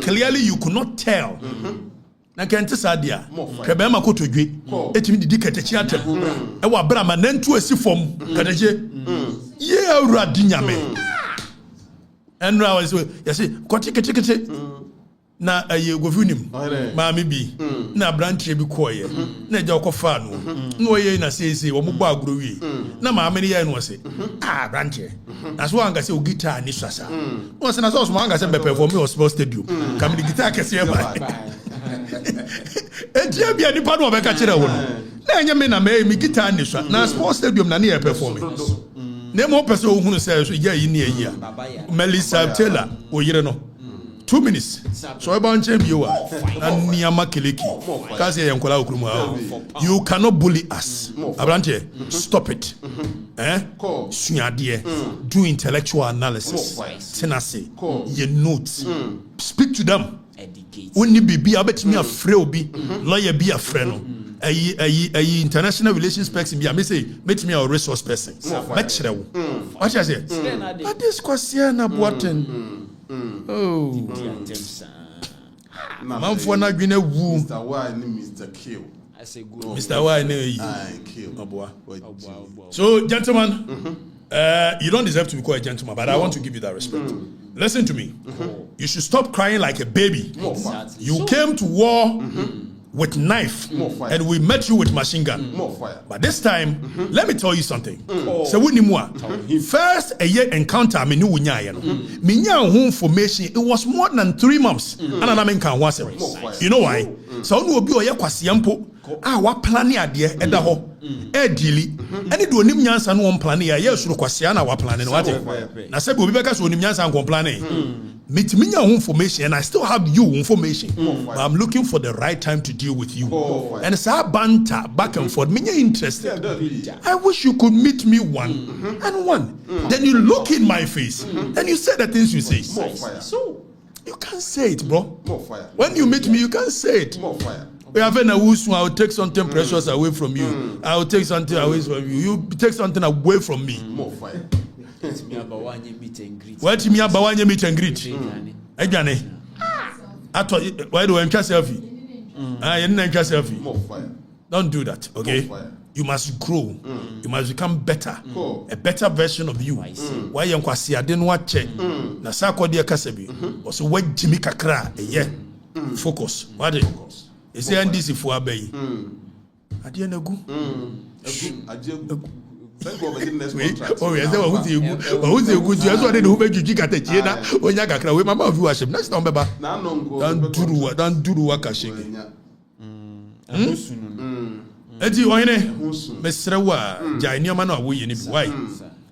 clearly you could not tell. Na kente sadia kebe ma kotodwe etimi didi ketechi atem e wa bra ma nantu asi fom keteche ye awradi nyame enra was yes koti kete na aye govunim ma me bi na branche bi koye na eja okofa no na oye na sese wo mbo agro wi na ma me ye no se branche na so anga se o guitar ni swasa no se na so so anga se be perform me hospital stadium kam di guitar kese ba etia bia ni pa no be ka kire wo no na enye me na me guitar ni swa na sports stadium na na perform name one person who says, yeah, in a year. Melissa Taylor, or you know. 2 minutes. So I bound you are and Niyama Kiliki. You cannot bully us. Abrante, stop it. Do intellectual analysis. Tenacity. Your notes. Speak to them. Only be a bit me a frail be lawyer be a friend. A international relations person be a say make me a resource person. What I say? But this question about oh, man for not being a woo. Mr. Y and Mr. Kill. I say good. Mr. Y and Kill. So, gentlemen, you don't deserve to be called a gentleman, but I want to give you that respect. Listen to me. You should stop crying like a baby. Exactly. You came to war with knife, and we met you with machine gun. But this time, let me tell you something. So we first a year encounter me knew information. It was more than 3 months. And I mean can once. You know why? So no be oya kwasiampo. Wa plan ade eda ho. E dili. Any do onim nyansa no on plan ya suru kwasia na wa plan no what? Na say obi beka so onim nyansa on plan meet me information and I still have you information. But I'm looking for the right time to deal with you. And it's our banter back and forth. Me interested. I wish you could meet me one and one. Then you look in my face and you say the things you say. So you can't say it, bro. When you meet me, you can't say it. We have a wusu. I will take something precious away from you. I will take something away from you. You take something away from me. What me about one meet and greet? Ejane. Ato why do you selfie? You didn't selfie. Don't do that, okay? You must grow. You must become better. A better version of you. Why you kwasi ade no ache. Na sa kwode akasabi. Also what Jimmy kakra focus. What is there this for abai? Ade na gu. Oh yes, who's you good? You also who make you China when you got away. Mama viewership next time, Baba. Don't do wakashing. Eti oine mesrewa jai man no we ni why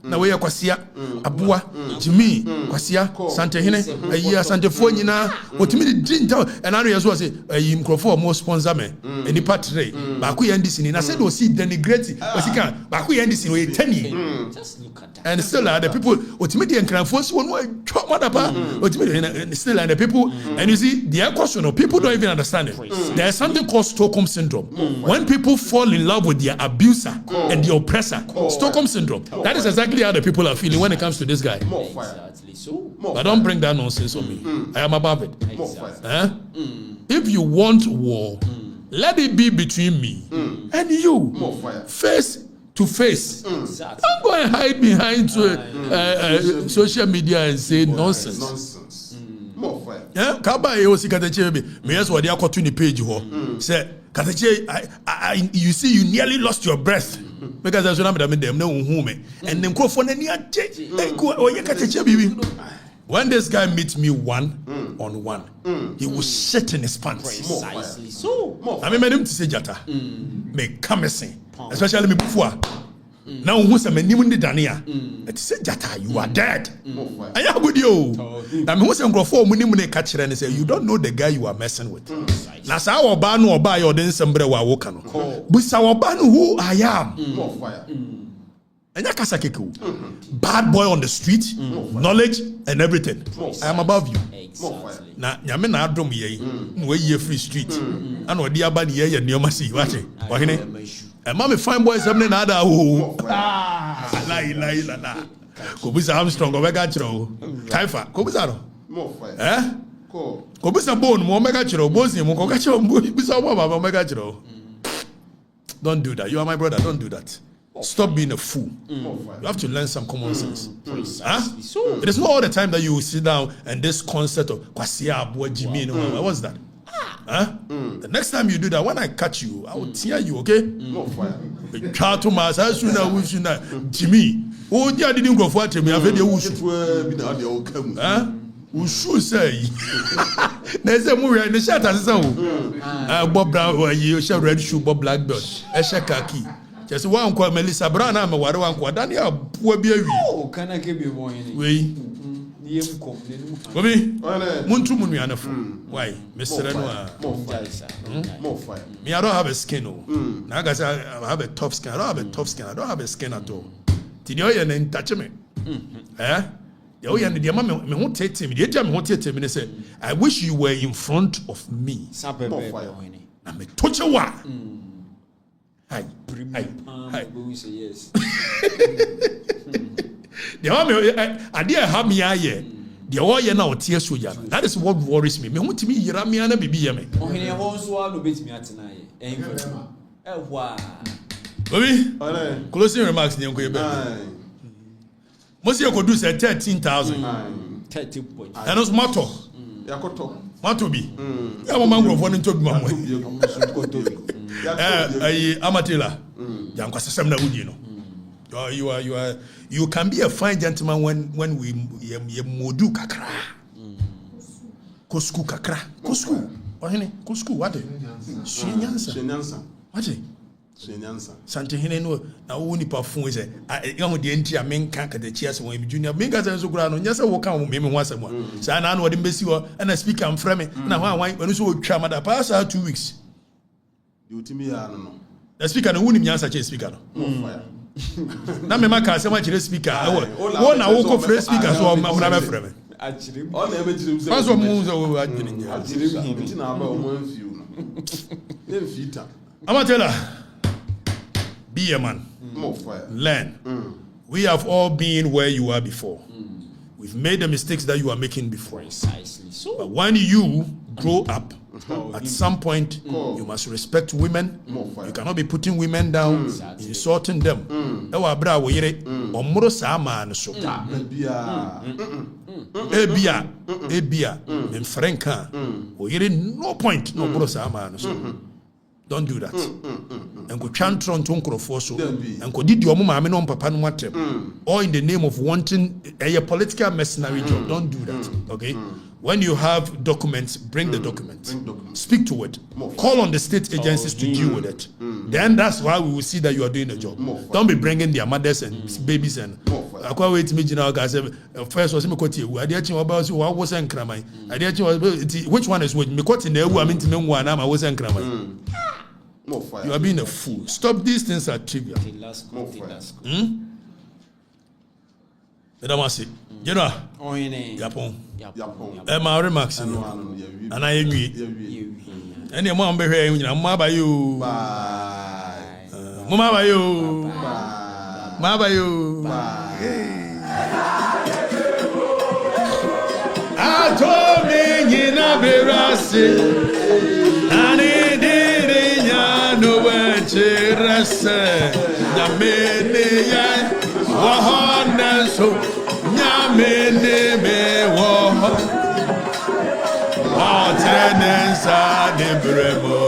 na we kwasia abua Jimmy kwasia sante hene ayi asante fo nyina otimi di nta and anu yeso say ayi mkrofo mo sponsor me any patre ba ku yandisi ni na said o see denigrate o sika ba ku yandisi we 10 just look at that and still the people otimi di enkrafo so no twa madapa otimi still the people and you see the question of people don't even understand it. There is something called Stockholm syndrome. When people fall in love with their abuser and the oppressor, Stockholm syndrome. That is exactly how the people are feeling when it comes to this guy. But don't bring that nonsense on me. I am above it. If you want war, let it be between me and you. Face to face. Don't go and hide behind social media and say nonsense. Yeah, Kaba Yosi Katache, me as what they are caught in the page. Say, Katache, you see, you nearly lost your breath because there's no them no home and then go for any when this guy meets me one-on-one, he will shit in his pants. Precisely so. I mean, him to say Jata, me come sing, especially me before. Now who's a man in the Dania? It said Jata, you are dead. I am with you. I mean, who's a for when catch it and say, you don't know the guy you are messing with. That's our ban or buy or then somebody wa wokano. But our ban who I am. And bad boy on the street, knowledge and everything. I am above you. Exactly. Na nyame na adom ye we ye free street and odi aba ye ye neoma si wate wahene e ma me fine boys am na ada o la ko bisa Armstrong go mega chiro kaifa ko bisa no ko bisa bone mo mega chiro bozi mo ko ka chiro bisa mo baba mega chiro. Don't do that. You are my brother. Don't do that. Stop being a fool. You have to learn some common sense. It is not all the time that you sit down and this concept of Kwasia Abua Jimmy. What's that? The next time you do that, when I catch you, I will tear you, okay? Jimmy. Oh, yeah, didn't go for me. I've heard you. Ushu say there's a movie in the shirt as Bob Brown, you shall red shoe, Bob Black belt, a khaki. Just one call Melissa Brown, I'm a one Daniel, poor baby. Oh, can I give you one? We. Bobby, Muntu Muniana. Why, Mr. Renoir? More fire. Me, I don't have a skin. Now, I have a tough skin. I don't have a tough skin. I don't have a skin at all. Did you hear and touch me? Eh? Oh, yeah, the mamma won't take him. The jam won't take him and say, I wish you were in front of me. More fire. I'm a touch of one. Hi. Yes. The army, I dare have me aye. The oil now tears so young. That is what worries me. Me want to be Yeramiana baby. Oh, he wants one bit me at tonight. Wow. Baby, closing remarks. Most you could do say 13,000. 30 points. And it's Mato. Matobi. I'm a mangrove one into my Amatilla. Yankwasam Udino. You can be a fine gentleman when we modu kakra. Kosku kakra. Kosku. Kosku what? Shenyansa. What? Shenyansa. Sante hene no na wo ni perfume say e ho de enti amenka ka de cheers won bi junior menka say so kura no nyasa wo kan wo meme ho asem a say na no de mbesi wo na speaker am frame na ho anwan wanu so wo twa mada pass 2 weeks you timi ya no the speaker no woni nyansa che speaker no na me maka asem a kire speaker wo na wo ko frame speaker so mo na be frame achirim o na e be chirim say pass wo mo so adwini achirim him ti na aba o mo anfiu no dem fita Amatela, be a man. More fire. Learn. We have all been where you are before. We've made the mistakes that you are making before. Precisely. So, but when you grow up, at some point, you must respect women. You cannot be putting women down, insulting them. Ewa bra wo yire, omro sa man so. Ebia, memfrenka. Wo yire no point no bro sa man so. Don't do that. And go chantron to nkrofo so. And go did your mama no papa no matrem. Or in the name of wanting a political mercenary job. Don't do that. Okay? When you have documents, bring the documents. Speak to it. Call on the state agencies to deal with it. Then that's why we will see that you are doing the job. Don't be bringing their mothers and babies and akwa wait me general guys first was me kwoti ewu ade achi oba so wa wo sen kraman ade achi which one is which me kwoti na ewu aminti me nwa na ma wo sen kraman. You are being a fool. Stop, these things are trivial. Madam Asi, General. Yapon. My remarks. And I agree. Any mom be here, Mama by you. Mama by you. Mama by you. I told me in a berasi. No way to rest. Yamene ya wahona so. Yamene me waho. Watenensa de bremo.